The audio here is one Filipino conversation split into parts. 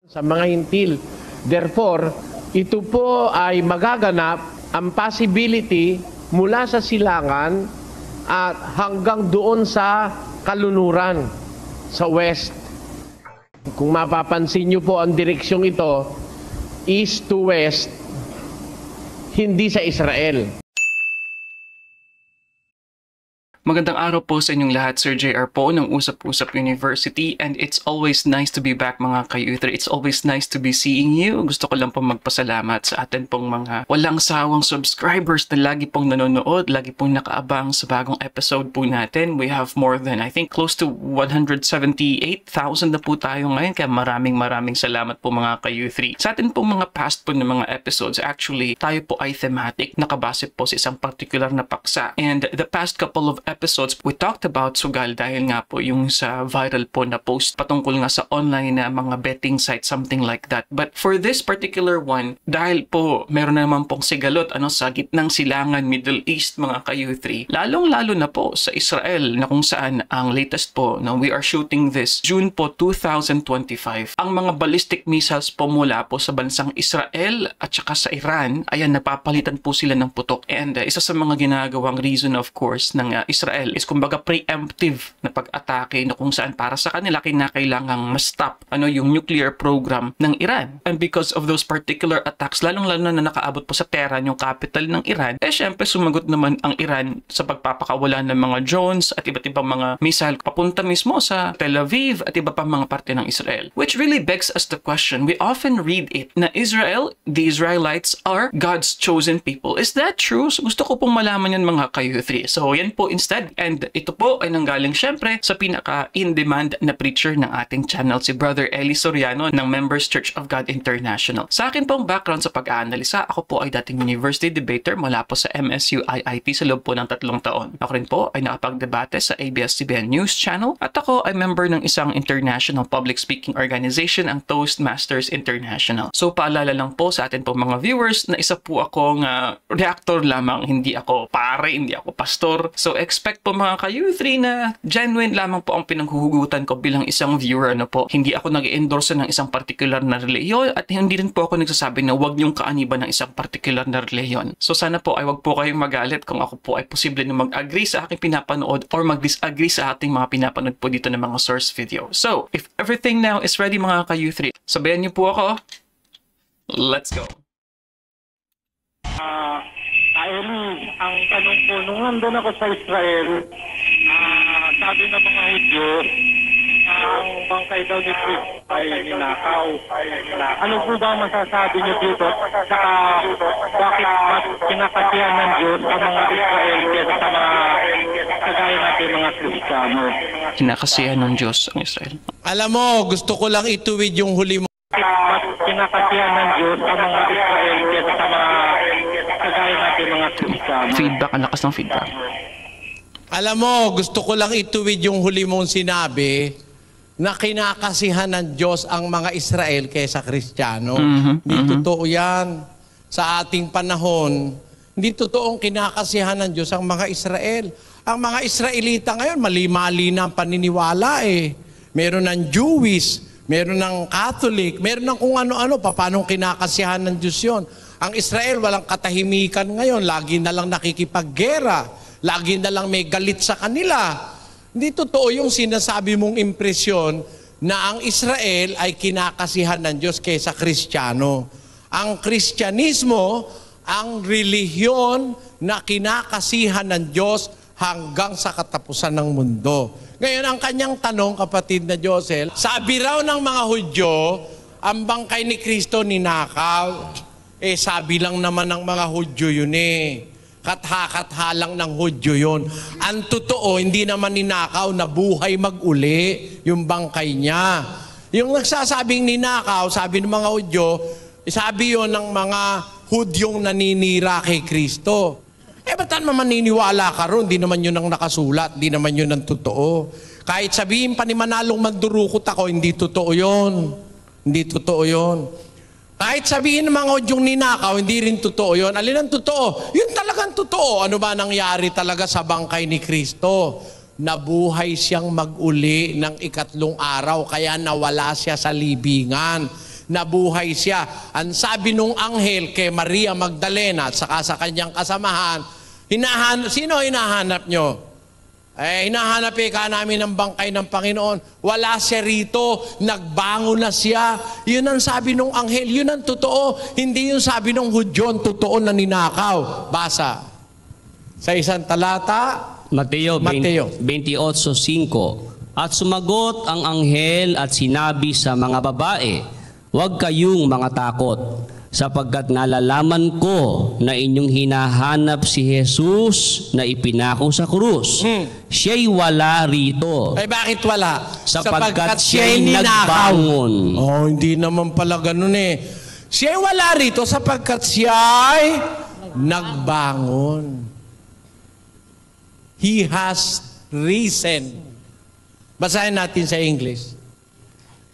sa mga hintil. Therefore, ito po ay magaganap ang possibility mula sa silangan at hanggang doon sa kalunuran, sa west. Kung mapapansin nyo po ang direksyong ito, east to west, hindi sa Israel. Magandang araw po sa inyong lahat, Sir JR po ng Usap-Usap University, and it's always nice to be back mga ka-Uther. It's always nice to be seeing you. Gusto ko lang po magpasalamat sa atin pong mga walang sawang subscribers na lagi pong nanonood, lagi pong nakaabang sa bagong episode po natin. We have more than, I think, close to 178,000 na po tayo ngayon, kaya maraming salamat po mga ka-Uther. Sa atin pong mga past po ng mga episodes, actually, tayo po ay thematic, nakabase po sa isang particular na paksa. And the past couple of episodes, we talked about sugal dahil nga po yung sa viral po na post patungkol nga sa online na mga betting site, something like that. But for this particular one, dahil po meron naman pong sigalot sa gitnang silangan Middle East mga ka-U3, lalong-lalo na po sa Israel na kung saan ang latest po, we are shooting this June po 2025. Ang mga ballistic missiles po mula po sa bansang Israel at saka sa Iran, ayan, napapalitan po sila ng putok. And isa sa mga ginagawang reason of course ng Israel is kumbaga preemptive na pag-atake na kung saan para sa kanila kinakailangang ma-stop yung nuclear program ng Iran. And because of those particular attacks, lalong-lalo na nakaabot po sa Tehran, yung capital ng Iran, syempre sumagot naman ang Iran sa pagpapakawala ng mga drones at iba't ibang mga missile papunta mismo sa Tel Aviv at iba pang mga parte ng Israel. Which really begs us the question, we often read it na Israel, the Israelites are God's chosen people. Is that true? So, gusto ko pong malaman yan mga ka-U3. So yan po instead. And ito po ay nanggaling syempre sa pinaka-in-demand na preacher ng ating channel, si Brother Eli Soriano ng Members Church of God International. Sa akin pong background sa pag-aanalisa, ako po ay dating university debater mula po sa MSU IIT sa loob po ng 3 taon. Ako rin po ay nakapagdebate sa ABS-CBN News Channel at ako ay member ng isang international public speaking organization, ang Toastmasters International. So paalala lang po sa atin po mga viewers na isa po akong reactor lamang, hindi ako pare, hindi ako pastor. So expect po mga ka-U3 na genuine lamang po ang pinanghuhugutan ko bilang isang viewer. Hindi ako nag-endorse ng isang particular na reliyon at hindi rin po ako nagsasabi na huwag niyong kaaniban ng isang particular na reliyon. So sana po ay huwag po kayong magalit kung ako po ay posible na mag-agree sa aking pinapanood or mag-disagree sa ating mga pinapanood po dito ng mga source video. So if everything now is ready mga ka-U3, sabayan niyo po ako. Let's go! Eli, ang tanong po, nung nandun ako sa Israel, sabi ng mga Hudyo, ang bangkay daw ni Kristo ay ninakaw. Ano po ba masasabi niyo dito? Saka bakit mas kinakasihan ng Diyos ang mga Israel kaysa sa mga kagaya natin mga Kristiyano? Kinakasihan ng Diyos ang Israel. Alam mo, gusto ko lang ituwid yung huli mo. Mas kinakasihan ng Diyos ang mga Israel kaysa sa mga kagaya natin mga Kristiyano. Feedback, ang lakas ng feedback. Alam mo, gusto ko lang ituwid yung huli mong sinabi na kinakasihan ng Diyos ang mga Israel kaysa Kristiyano. Hindi totoo yan. Sa ating panahon, hindi totoong kinakasihan ng Diyos ang mga Israel. Ang mga Israelita ngayon, mali-mali na ang paniniwala Meron ng Jewish, meron ng Catholic, meron ng kung ano-ano, paano kinakasihan ng Diyos yun. Ang Israel, walang katahimikan ngayon. Lagi na lang nakikipaggera. Lagi na lang may galit sa kanila. Hindi totoo yung sinasabi mong impresyon na ang Israel ay kinakasihan ng Diyos kaysa Kristiyano. Ang Kristyanismo, ang relihiyon na kinakasihan ng Diyos hanggang sa katapusan ng mundo. Ngayon, ang kanyang tanong, kapatid na Josel, sabi raw ng mga Hudyo, ang bangkay ni Kristo ninakaw. Sabi lang naman ng mga Hudyo yun Katha-katha lang ng Hudyo yun. Ang totoo, hindi naman ninakaw na buhay mag-uli yung bangkay niya. Yung nagsasabing ninakaw, sabi ng mga Hudyo, sabi yun ng mga Hudyong naninira kay Kristo. Ba't naman maniniwala ka ron? Di naman yun ang nakasulat, di naman yun ang totoo. Kahit sabihin pa ni Manalong magdurukot ako, hindi totoo yun. Hindi totoo yun. Kahit sabihin ng mga Hudyong ninakaw, hindi rin totoo yun. Alin ang totoo? Yun talagang totoo. Ano ba nangyari talaga sa bangkay ni Kristo? Nabuhay siyang mag-uli ng ikatlong araw, kaya nawala siya sa libingan. nabuhay siya. Ang sabi nung anghel kay Maria Magdalena at saka sa kanyang kasamahan, sino hinahanap nyo? Hinahanap ka namin ng bangkay ng Panginoon. Wala siya rito, nagbango na siya. Yun ang sabi nung anghel, yun ang totoo. Hindi yung sabi nung Hudyon, totoo na ninakaw. Basa. Sa isang talata, Mateo Mateo. 28:5. At sumagot ang anghel at sinabi sa mga babae, huwag kayong mga takot, sapagkat nalalaman ko na inyong hinahanap si Jesus na ipinako sa krus. Siya'y wala rito. bakit wala? Sapagkat siya'y nagbangon. Hindi naman pala ganun Siya'y wala rito sapagkat siya'y nagbangon. He has risen. Basahin natin sa English.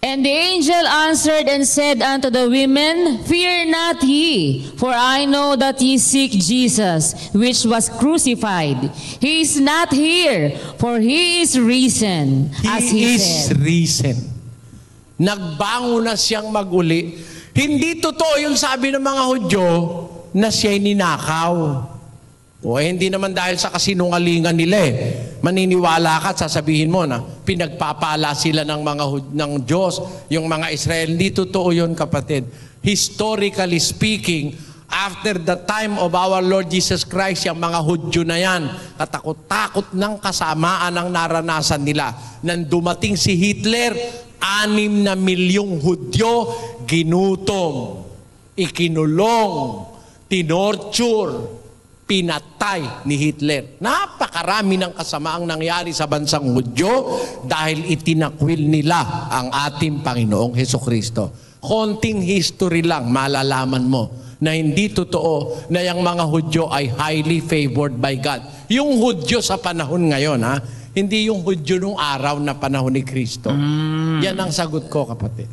And the angel answered and said unto the women, Fear not ye, for I know that ye seek Jesus, which was crucified. He is not here, for he is risen, as he is said. risen. Nagbango na siyang maguli. Hindi totoo yung sabi ng mga Hudyo na siya'y ninakaw. Hindi naman dahil sa kasinungalingan nila maniniwala ka at sasabihin mo na pinagpapala sila ng Diyos, yung mga Israel. Hindi totoo yun, kapatid. Historically speaking, after the time of our Lord Jesus Christ, yung mga Hudyo na yan, katakot-takot ng kasamaan ang naranasan nila. Nang dumating si Hitler, 6 na milyong Hudyo ginutom, ikinulong, tinorture, pinatay ni Hitler. Napakarami ng kasamaang nangyari sa bansang Hudyo dahil itinakwil nila ang ating Panginoong Hesukristo. Konting history lang, malalaman mo na hindi totoo na yung mga Hudyo ay highly favored by God. Yung Hudyo sa panahon ngayon, hindi yung Hudyo nung araw na panahon ni Kristo. Yan ang sagot ko, kapatid.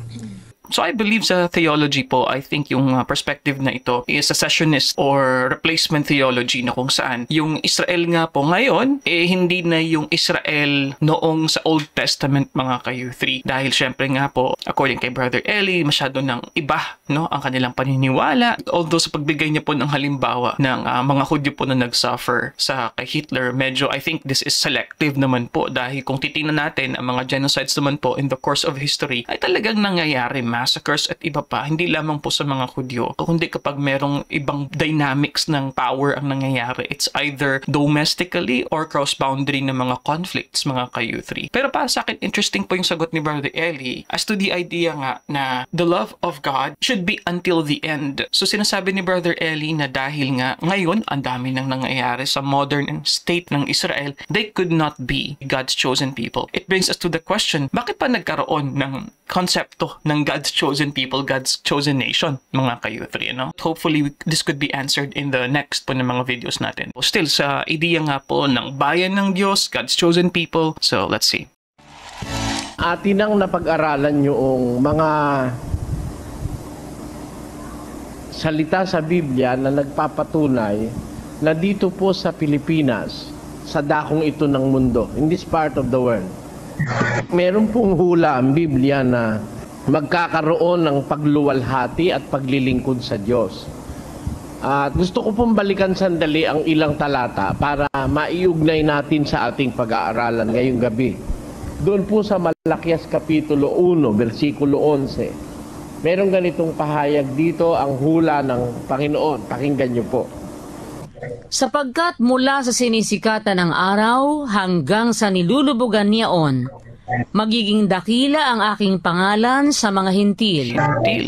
So I believe sa theology po, I think yung perspective na ito is secessionist or replacement theology na kung saan yung Israel nga po ngayon, hindi na yung Israel noong sa Old Testament mga ka-U3. Dahil syempre nga po, according kay Brother Eli, masyado ng iba ang kanilang paniniwala. Although sa pagbigay niya po ng halimbawa ng mga Hudyo po na nag-suffer sa kay Hitler, medyo I think this is selective naman po dahil kung titingnan natin ang mga genocides naman po in the course of history ay talagang nangyayari, massacres at iba pa, hindi lamang po sa mga Hudyo, kundi kapag merong ibang dynamics ng power ang nangyayari. It's either domestically or cross-boundary ng mga conflicts, mga ka-U3. Pero para sa akin, interesting po yung sagot ni Brother Eli as to the idea nga na the love of God should be until the end. So sinasabi ni Brother Eli na dahil nga ngayon, ang dami nang nangyayari sa modern state ng Israel, they could not be God's chosen people. It brings us to the question, bakit pa nagkaroon ng konsepto ng God's chosen people, God's chosen nation, mga ka-U3, Hopefully, this could be answered in the next po ng mga videos natin. Still, sa idea nga po ng bayan ng Diyos, God's chosen people. So, let's see. Atin ang napag-aralan yung mga salita sa Biblia na nagpapatunay na dito po sa Pilipinas, sa dakong ito ng mundo, in this part of the world, meron pong hula ang Biblia na magkakaroon ng pagluwalhati at paglilingkod sa Diyos. At gusto ko pong balikan sandali ang ilang talata para maiugnay natin sa ating pag-aaralan ngayong gabi. Doon po sa Malakias Kapitulo 1, versikulo 11. Merong ganitong pahayag dito, ang hula ng Panginoon. Pakinggan niyo po. Sapagkat mula sa sinisikatan ng araw hanggang sa nilulubugan niyaon, magiging dakila ang aking pangalan sa mga hintil,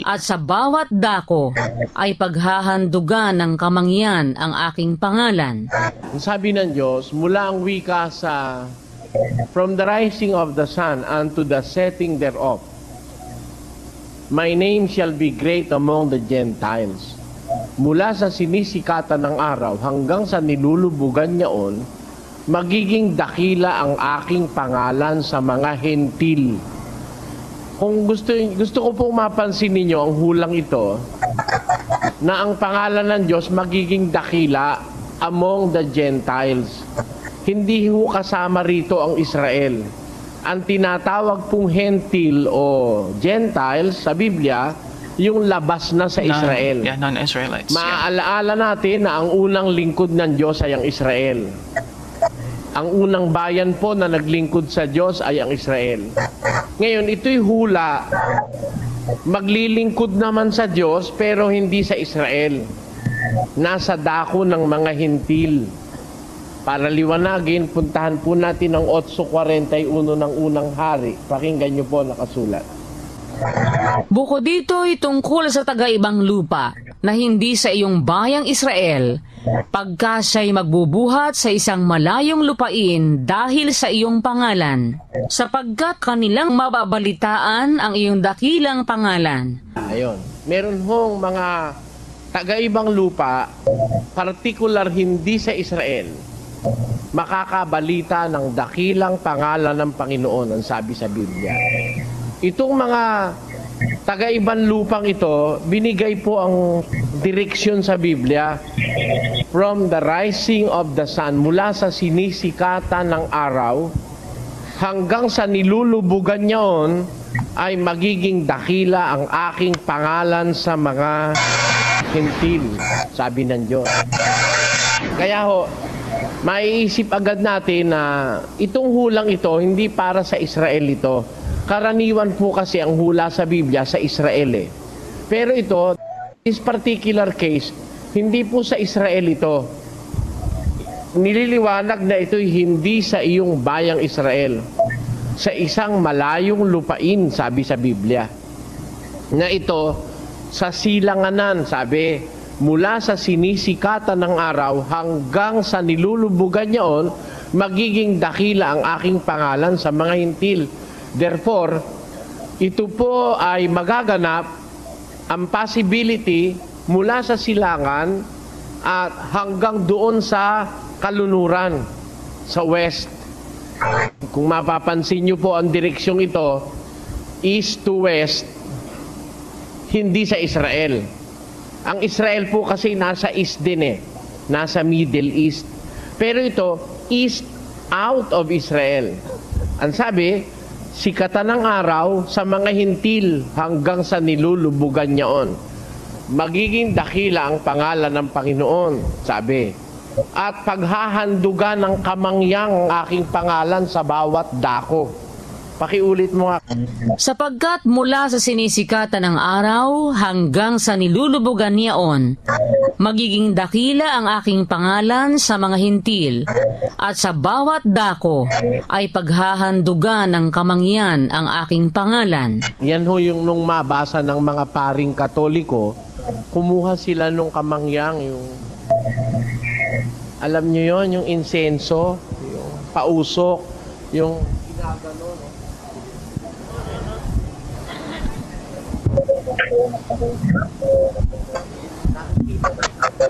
at sa bawat dako ay paghahandugan ng kamangyan ang aking pangalan. Ang sabi ng Diyos, mula ang wika sa from the rising of the sun unto the setting thereof, my name shall be great among the Gentiles. Mula sa sinisikatan ng araw hanggang sa nilulubugan niyaon, magiging dakila ang aking pangalan sa mga hentil. Kung gusto ko pong mapansin ninyo ang hulang ito, na ang pangalan ng Diyos magiging dakila among the Gentiles. Hindi ho kasama rito ang Israel. Ang tinatawag pong hentil o Gentiles sa Biblia yung labas na sa Israel. Non-Israelites. Maaalaala natin na ang unang lingkod ng Diyos ay ang Israel. Ang unang bayan po na naglingkod sa Diyos ay ang Israel. Ngayon, ito'y hula. Maglilingkod naman sa Diyos pero hindi sa Israel. Nasa dako ng mga hintil. Para liwanagin, puntahan po natin ang 8:41 ng unang hari. Pakinggan niyo po nakasulat. Bukod dito, tungkol sa taga-ibang lupa na hindi sa iyong bayang Israel, pagka siya'y magbubuhat sa isang malayong lupain dahil sa iyong pangalan, sapagkat kanilang mababalitaan ang iyong dakilang pangalan. Ayun. Meron hong mga taga-ibang lupa, partikular hindi sa Israel, makakabalita ng dakilang pangalan ng Panginoon, ang sabi sa Biblia. Itong mga taga-ibang lupang ito, binigay po ang direksyon sa Biblia from the rising of the sun, mula sa sinisikatan ng araw hanggang sa nilulubugan niyaon ay magiging dakila ang aking pangalan sa mga hintil, sabi ng Diyos. Kaya ho, maiisip agad natin na itong hulang ito, hindi para sa Israel ito. Karaniwan po kasi ang hula sa Biblia sa Israel eh. Pero ito, this particular case, hindi po sa Israel ito. Nililiwanag na ito'y hindi sa iyong bayang Israel. Sa isang malayong lupain, sabi sa Biblia. Na ito, sa silanganan, sabi, mula sa sinisikatan ng araw hanggang sa nilulubugan niyaon, magiging dakila ang aking pangalan sa mga hintil. Therefore, ito po ay magaganap ang possibility mula sa silangan at hanggang doon sa kalunuran, sa west. Kung mapapansin nyo po ang direksyong ito, east to west, hindi sa Israel. Ang Israel po kasi nasa east din eh, nasa Middle East. Pero ito, east out of Israel. Ang sabi, sikatan ng araw sa mga hintil hanggang sa nilulubugan niyaon. Magiging dakila ang pangalan ng Panginoon, sabi. At paghahandugan ng kamangyang ang aking pangalan sa bawat dako. Pakiulit mo nga. Sapagkat mula sa sinisikatan ng araw hanggang sa nilulubugan niyaon, magiging dakila ang aking pangalan sa mga hintil, at sa bawat dako ay paghahandugan ng kamangyan ang aking pangalan. Yan ho yung nung mabasa ng mga paring Katoliko, kumuha sila nung kamangyang, yung alam nyo yon, yung insenso, yung pausok, yung ginagano, no?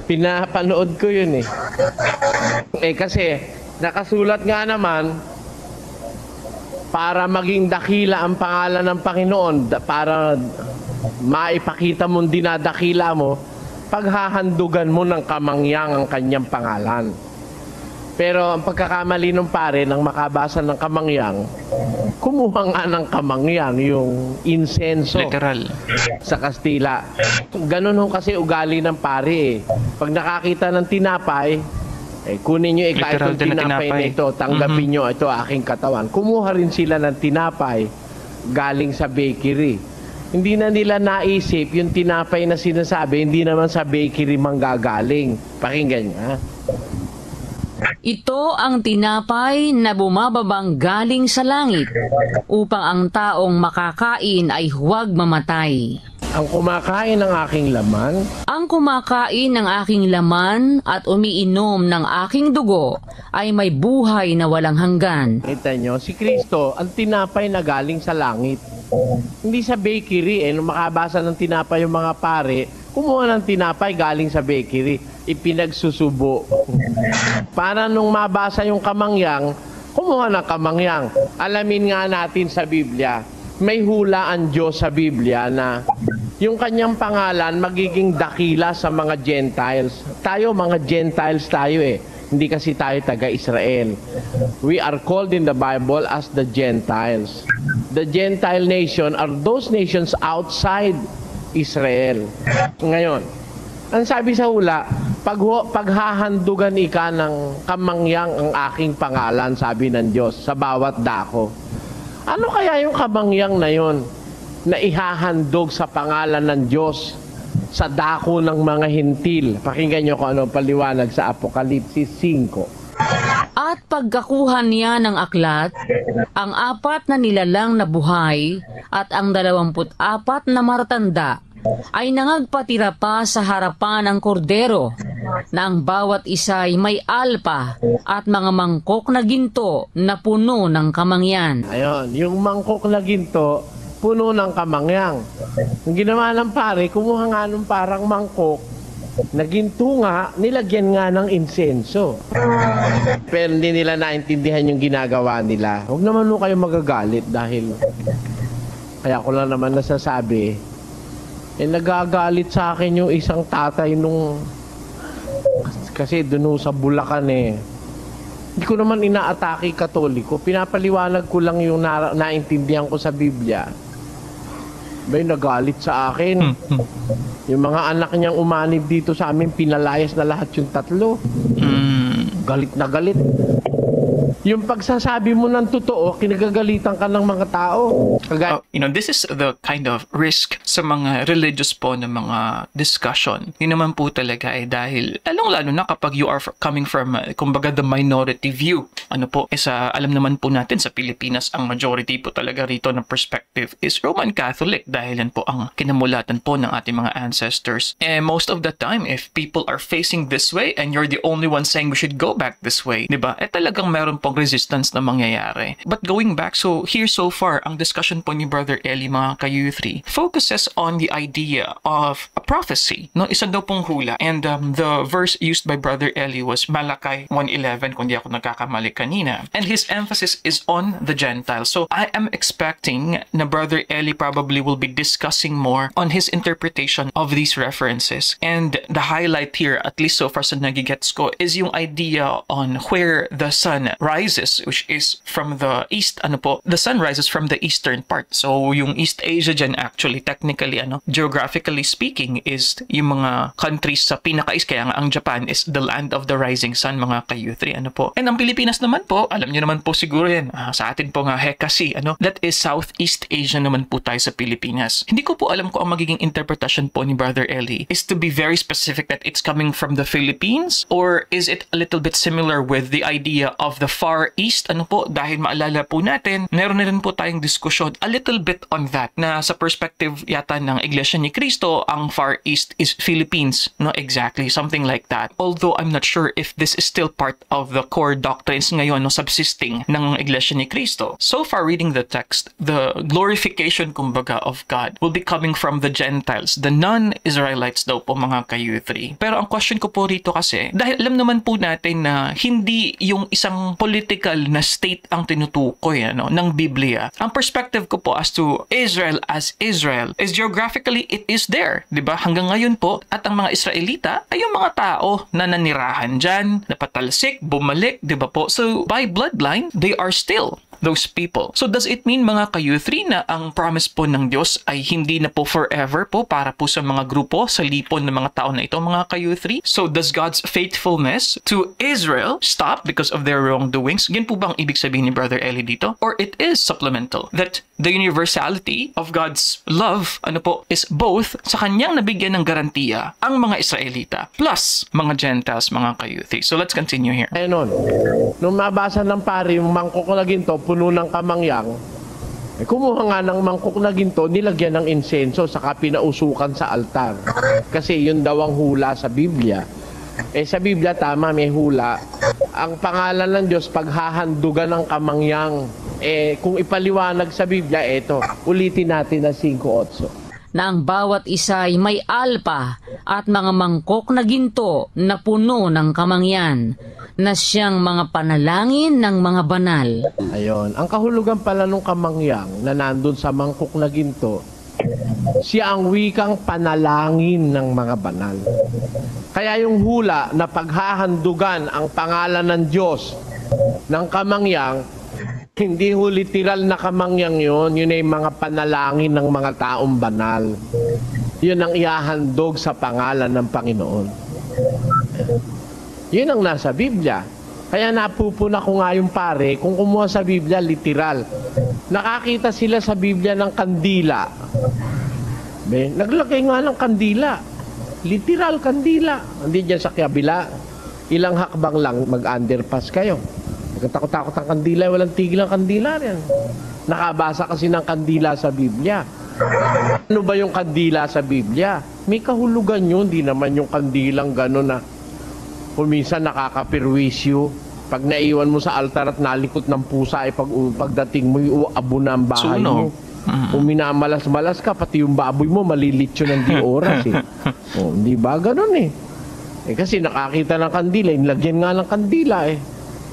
Pinapanood ko yun eh. Kasi nakasulat nga naman para maging dakila ang pangalan ng Panginoon, para maipakita mong dinadakila mo, paghahandugan mo ng kamangyang ang kanyang pangalan. Pero ang pagkakamali ng pare nang makabasa ng kamangyang, kumuha nga ng kamangyang, yung insenso. Literal. Sa Kastila. Ganun ho kasi ugali ng pare eh. Pag nakakita ng tinapay, kunin nyo kahit Literal yung din na tinapay na ito, tanggapin nyo, ito aking katawan. Kumuha rin sila ng tinapay galing sa bakery. Hindi na nila naisip yung tinapay na sinasabi, hindi naman sa bakery manggagaling. Pakinggan nyo, ha? Ito ang tinapay na bumababang galing sa langit, upang ang taong makakain ay huwag mamatay. Ang kumakain ng aking laman, Ang kumakain ng aking laman at umiinom ng aking dugo ay may buhay na walang hanggan. kita nyo, si Kristo, ang tinapay na galing sa langit. Hindi sa bakery eh. Nung makabasa ng tinapay yung mga pare, kumuha ng tinapay galing sa bakery. Ipinagsusubo. Para nung mabasa yung kamangyang, kumuha ng kamangyang. Alamin nga natin sa Biblia, may hula ang Diyos sa Biblia na yung kanyang pangalan magiging dakila sa mga Gentiles. Tayo, mga Gentiles tayo eh. Hindi kasi tayo taga-Israel. We are called in the Bible as the Gentiles. The Gentile nation are those nations outside Israel. Ngayon, ang sabi sa hula, paghahandugan ika ng kamangyang ang aking pangalan, sabi ng Diyos, sa bawat dako. Ano kaya yung kamangyang na yon na ihahandog sa pangalan ng Diyos sa dako ng mga hintil? Pakinggan nyo kung ano paliwanag sa Apokalipsis 5. At pagkakuha niya ng aklat, ang 4 na nilalang na buhay at ang 24 na maratanda ay nangagpatira pa sa harapan ng kordero, na ang bawat isa ay may alpa at mga mangkok na ginto na puno ng kamangyan. Ayun, yung mangkok na ginto, puno ng kamangyang. Ang ginawa ng pare, kumuha nga ng parang mangkok, na ginto nga, nilagyan nga ng insenso. Pero hindi nila naintindihan yung ginagawa nila. Huwag naman mo kayo magagalit dahil kaya ko lang naman nasasabi, nagagalit sa akin yung isang tatay nung kasi dun sa Bulacan Hindi ko naman inaatake Katoliko. Pinapaliwanag ko lang yung naintindihan ko sa Biblia. Bay, nagalit sa akin. Yung mga anak niyang umanib dito sa amin, pinalayas na lahat yung 3. Galit na galit. Yung pagsasabi mo ng totoo, kinagagalitan ka ng mga tao. This is the kind of risk sa mga religious po na mga discussion. Yun naman po talaga dahil, lalong-lalo na kapag you are coming from, kumbaga, the minority view. Alam naman po natin sa Pilipinas, ang majority po talaga rito na perspective is Roman Catholic dahil yan po ang kinamulatan po ng ating mga ancestors. And most of the time, if people are facing this way and you're the only one saying we should go back this way, diba? Talagang meron pong resistance na mangyayari. But going back, so far, ang discussion po ni Brother Eli, mga ka-U3, focuses on the idea of a prophecy. Isa daw pong hula. And the verse used by Brother Eli was Malachi 1:11, kung di ako nagkakamali kanina. And his emphasis is on the Gentiles. So I am expecting na Brother Eli probably will be discussing more on his interpretation of these references. And the highlight here, at least so far sa nagigets ko, is yung idea on where the sun rises, which is from the east. The sun rises from the eastern part. So yung East Asia dyan actually, technically, geographically speaking, is yung mga countries sa pinaka-east. Kaya nga ang Japan is the land of the rising sun, mga ka-U3. And ang Pilipinas naman po, alam niyo naman po siguro yan, sa atin po nga Hekasi, that is Southeast Asia naman po tayo sa Pilipinas. Hindi ko po alam kung ang magiging interpretation po ni Brother Eli is to be very specific that it's coming from the Philippines, or is it a little bit similar with the idea of the Far East? Dahil maalala po natin, meron na rin po tayong diskusyon a little bit on that, na sa perspective yata ng Iglesia ni Cristo, ang Far East is Philippines, exactly, something like that. Although I'm not sure if this is still part of the core doctrines ngayon, subsisting ng Iglesia ni Cristo. So far, reading the text, the glorification, kumbaga, of God will be coming from the Gentiles, the non-Israelites daw po, mga ka-U3. Pero ang question ko po rito kasi, dahil alam naman po natin na hindi yung isang political na state ang tinutukoy ng Biblia. Ang perspective ko po as to Israel as Israel is geographically it is there, 'di ba? Hanggang ngayon po, at ang mga Israelita ay yung mga tao na nanirahan diyan, napatalsik, bumalik, 'di ba po? So by bloodline, they are still those people. So does it mean, mga ka-U3, na ang promise po ng Diyos ay hindi na po forever po para po sa mga grupo, sa lipon ng mga tao na ito, mga ka-U3? So does God's faithfulness to Israel stop because of their wrongdoings? Yan po bang ibig sabihin ni Brother Eli dito? Or it is supplemental, that the universality of God's love is both sa kanyang nabigyan ng garantiya ang mga Israelita plus mga Gentiles, mga ka-U3. So let's continue here. Nung mabasa ng pare yung mangkok na ginto, puno ng kamangyang, kumuha nga ng mangkok na ginto, nilagyan ng insenso, saka pinausukan sa altar. Kasi yun daw ang hula sa Biblia. Sa Biblia, tama, may hula. Ang pangalan ng Diyos, paghahandugan ng kamangyang. Kung ipaliwanag sa Biblia, ulitin natin na 5:8. Na ang bawat isa ay may alpa at mga mangkok na ginto na puno ng kamangyan, na siyang mga panalangin ng mga banal. Ayun. Ang kahulugan pala ng kamangyang na nandun sa mangkok na ginto, siya ang wikang panalangin ng mga banal. Kaya yung hula na paghahandugan ang pangalan ng Diyos ng kamangyang, hindi ho literal na kamangyang yun ay mga panalangin ng mga taong banal. Yun ang ihahandog sa pangalan ng Panginoon. Yun ang nasa Biblia. Kaya napupuna ko nga yung pare, kung kumuha sa Biblia, literal. Nakakita sila sa Biblia ng kandila. Naglagay nga ng kandila. Literal kandila. Hindi dyan sa kabila. Ilang hakbang lang mag-underpass kayo. Nagkatakot-takot ang kandila, walang tigil ang kandila rin. Nakabasa kasi ng kandila sa Biblia. Ano ba yung kandila sa Biblia? May kahulugan yun, di naman yung kandilang gano'n na kung minsan nakakapirwisyo. Pag naiwan mo sa altar at nalikot ng pusa, ay pagdating mo, abo na ang bahay mo. Kung minamalas-malas ka, pati yung baboy mo, malilitsyo ng di oras eh. Hindi ba gano'n eh? Kasi nakakita ng kandila, inlagyan nga ng kandila eh.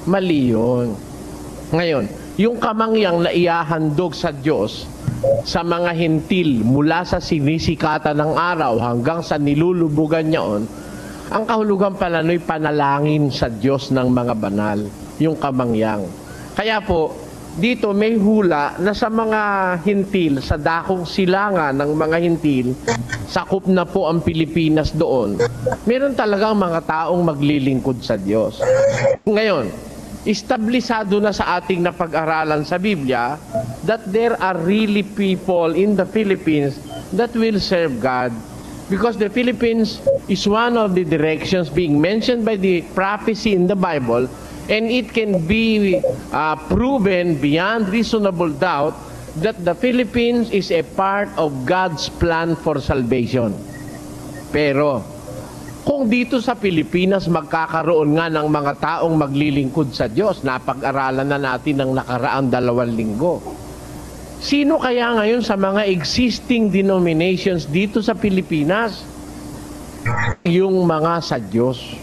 Mali yun. Ngayon, yung kamangyang na ihahandog sa Diyos sa mga hintil mula sa sinisikatan ng araw hanggang sa nilulubugan niyaon, ang kahulugan pala no'y panalangin sa Diyos ng mga banal, yung kamangyang. Kaya po, dito may hula na sa mga hintil, sa dakong silangan ng mga hintil, sakop na po ang Pilipinas doon, meron talagang mga taong maglilingkod sa Diyos. Ngayon, establisado na sa ating napag-aralan sa Biblia that there are really people in the Philippines that will serve God, because the Philippines is one of the directions being mentioned by the prophecy in the Bible, and it can be proven beyond reasonable doubt that the Philippines is a part of God's plan for salvation. Pero kung dito sa Pilipinas magkakaroon nga ng mga taong maglilingkod sa Diyos, napag-aralan na natin ng nakaraang 2 linggo. Sino kaya ngayon sa mga existing denominations dito sa Pilipinas? Yung mga sa Diyos.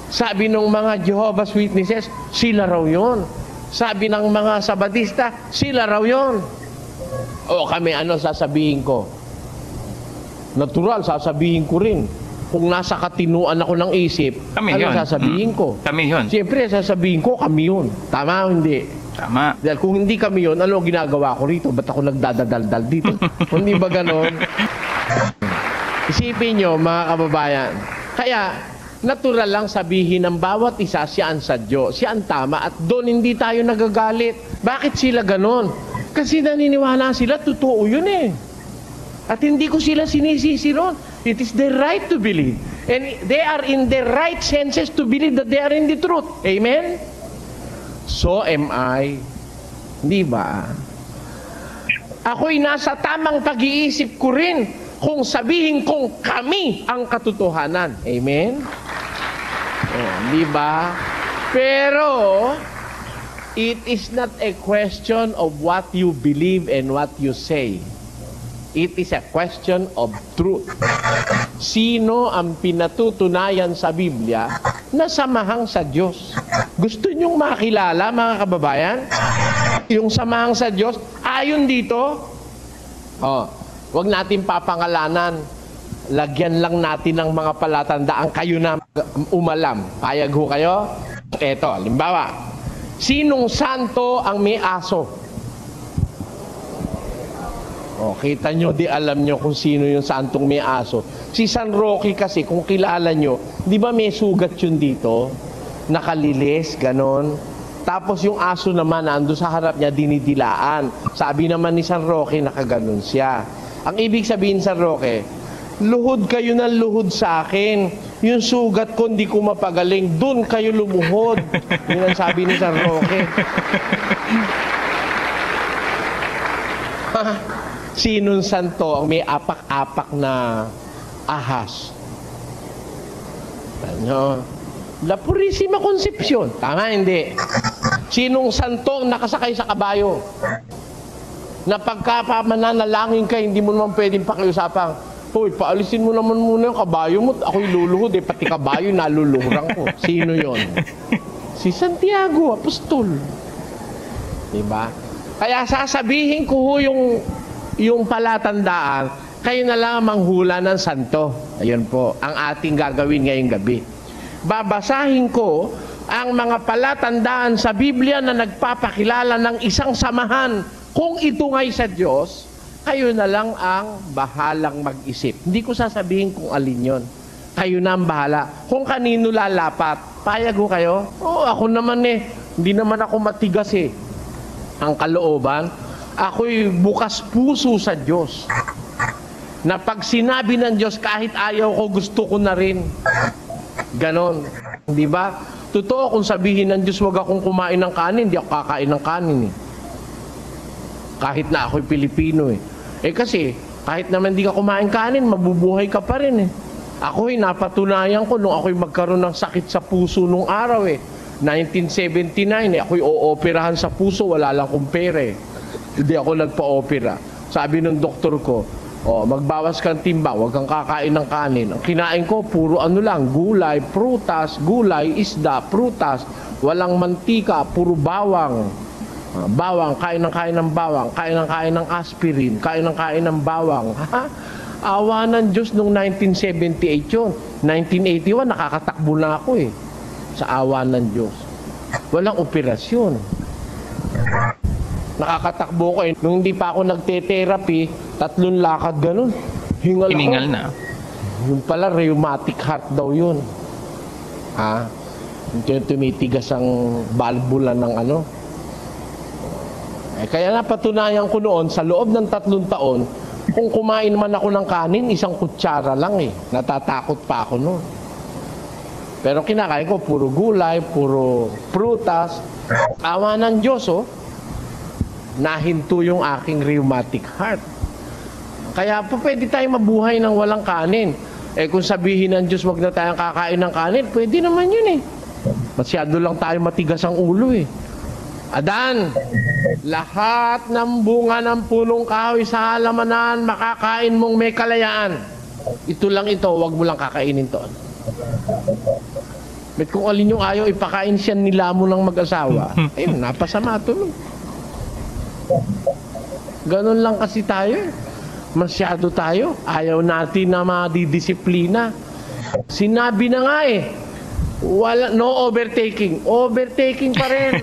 Sabi ng mga Jehovah's Witnesses, sila raw yun. Sabi ng mga Sabadista, sila raw yun. O kami, ano sasabihin ko? Natural, sasabihin ko rin. Kung nasa katinuan ako ng isip, kami ano yun. sasabihin ko? Kami yun. Siyempre, sasabihin ko, kami yun. Tama o hindi? Tama. Dahil kung hindi kami yun, ano ginagawa ko rito? Ba't ako nagdadaldal dito? Hindi ba ganon? Isipin nyo, mga kababayan. Kaya, natural lang sabihin ng bawat isa siyaan sa Diyos, siyaan tama, at doon hindi tayo nagagalit. Bakit sila ganon? Kasi naniniwala sila, totoo yun eh. At hindi ko sila sinisisi ron. It is their right to believe. And they are in their right senses to believe that they are in the truth. Amen? So am I. Di ba? Ako'y nasa tamang pag-iisip ko rin kung sabihin kong kami ang katotohanan. Amen? Di ba? Pero, it is not a question of what you believe and what you say. It is a question of truth. Sino ang pinatutunayan sa Biblia na samahang sa Diyos? Gusto niyong makilala, mga kababayan? Yung samahang sa Diyos, ayon dito, wag natin papangalanan. Lagyan lang natin ng mga palatandaan kayo na umalam. Payag ho kayo? Eto, halimbawa, sinong santo ang may aso? Kita nyo, di alam nyo kung sino yung santong may aso. Si San Roque kasi, kung kilala nyo, di ba may sugat yun dito? Nakalilis, ganon. Tapos yung aso naman, ando sa harap niya, dinidilaan. Sabi naman ni San Roque, nakaganon siya. Ang ibig sabihin San Roque, luhod kayo ng luhod sa akin. Yung sugat ko, hindi ko mapagaling. Doon kayo lumuhod. Yun ang sabi ni San Roque. Sinong santo ang may apak-apak na ahas? Ano? La Purisima Concepcion. Tama, hindi. Sinong santo ang nakasakay sa kabayo? Na pagkapamananalangin ka, hindi mo naman pwedeng pakiusapang, hoy, paalisin mo naman muna yung kabayo mo. Ako'y luluhod eh, pati kabayo naluluhurang ko. Sino yon? Si Santiago, apostol. Diba? Kaya sasabihin ko ho yung palatandaan, kayo na lang manghula ng santo. Ayun po, ang ating gagawin ngayong gabi. Babasahin ko ang mga palatandaan sa Biblia na nagpapakilala ng isang samahan kung ito nga'y sa Diyos, kayo na lang ang bahalang mag-isip. Hindi ko sasabihin kung alin yon. Kayo na ang bahala. Kung kanino lalapat, payag ko kayo? Oo, ako naman hindi naman ako matigas ang kalooban. Ako'y bukas puso sa Diyos. Na pag sinabi ng Diyos, kahit ayaw ko, gusto ko na rin. Ganon. Di ba? Totoo, kung sabihin ng Diyos, wag akong kumain ng kanin, hindi ako kakain ng kanin Kahit na ako'y Pilipino kasi, kahit naman hindi ka kumain kanin, mabubuhay ka pa rin Ako'y napatunayan ko nung ako'y magkaroon ng sakit sa puso nung araw 1979 ako'y ooperahan sa puso, wala lang kong pera Hindi ako nagpa-opera. Sabi ng doktor ko, magbawas kang timbang, huwag kang kakain ng kanin. Ang kinain ko, puro gulay, prutas, isda, prutas, walang mantika, puro bawang. Bawang, kain ng bawang, kain ng aspirin, kain ng bawang. Awa ng Diyos nung 1978 yun. 1981, nakakatakbo na ako sa awa ng Diyos. Walang operasyon. Nakakatakbo ko Nung hindi pa ako nagte-therapy, 3 lakad ganun. Hiningal na. Yung pala, rheumatic heart daw yun. Yung tumitigas ang valvula ng kaya napatunayan ko noon, sa loob ng 3 taon, kung kumain man ako ng kanin, 1 kutsara lang Natatakot pa ako noon. Pero kinakain ko, puro gulay, puro prutas. Awa ng Diyos, nahinto yung aking rheumatic heart. Kaya pwede tayong mabuhay ng walang kanin. Kung sabihin ng Diyos, wag na tayong kakain ng kanin, pwede naman yun Masyado lang tayo matigas ang ulo Adan, lahat ng bunga ng punong kahoy sa halamanan, makakain mong may kalayaan. Ito lang ito, wag mo lang kakainin to. Bet kung alin yung ayaw, ipakain siya nila mo ng mag-asawa. Napasama ito. Ganun lang kasi tayo. Masyado tayo. Ayaw natin na madidisiplina. Sinabi na nga no overtaking. Overtaking pa rin.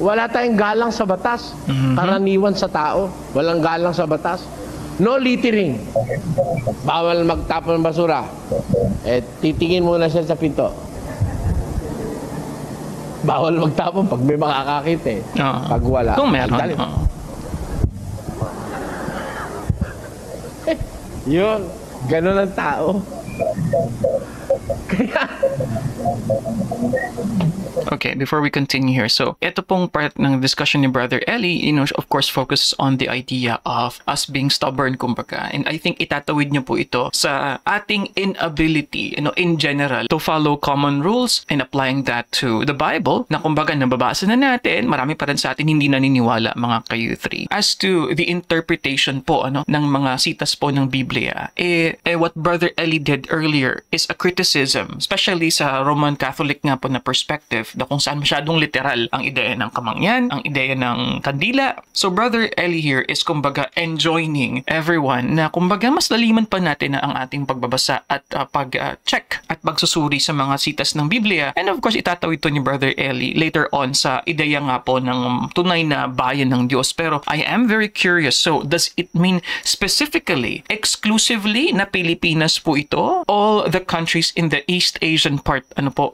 Wala tayong galang sa batas. Karaniwan sa tao. Walang galang sa batas. No littering. Bawal magtapon ng basura. Titingin muna siya sa pinto. Bawal magtapon pag may makakakit Pag wala. Kung meron. Yun. Ganun ang tao. Kaya... Okay, before we continue here, so ito pong part ng discussion ni Brother Eli, of course, focuses on the idea of us being stubborn, kumbaga. And I think itatawid niyo po ito sa ating inability, in general, to follow common rules and applying that to the Bible, na kumbaga nababasa na natin, marami pa rin sa atin hindi naniniwala, mga ka-U3. As to the interpretation po, ng mga sitas po ng Biblia, what Brother Eli did earlier is a criticism, especially sa Roman Catholic nga po na perspective, na kung saan masyadong literal ang ideya ng kamangyan, ang ideya ng kandila. So Brother Eli here is kumbaga enjoining everyone na kumbaga mas laliman pa natin na ang ating pagbabasa at pag-check at pagsusuri sa mga sitas ng Biblia. And of course, itatawid ito ni Brother Eli later on sa ideya nga po ng tunay na bayan ng Diyos. Pero I am very curious. So does it mean specifically, exclusively na Pilipinas po ito? All the countries in the East Asian part,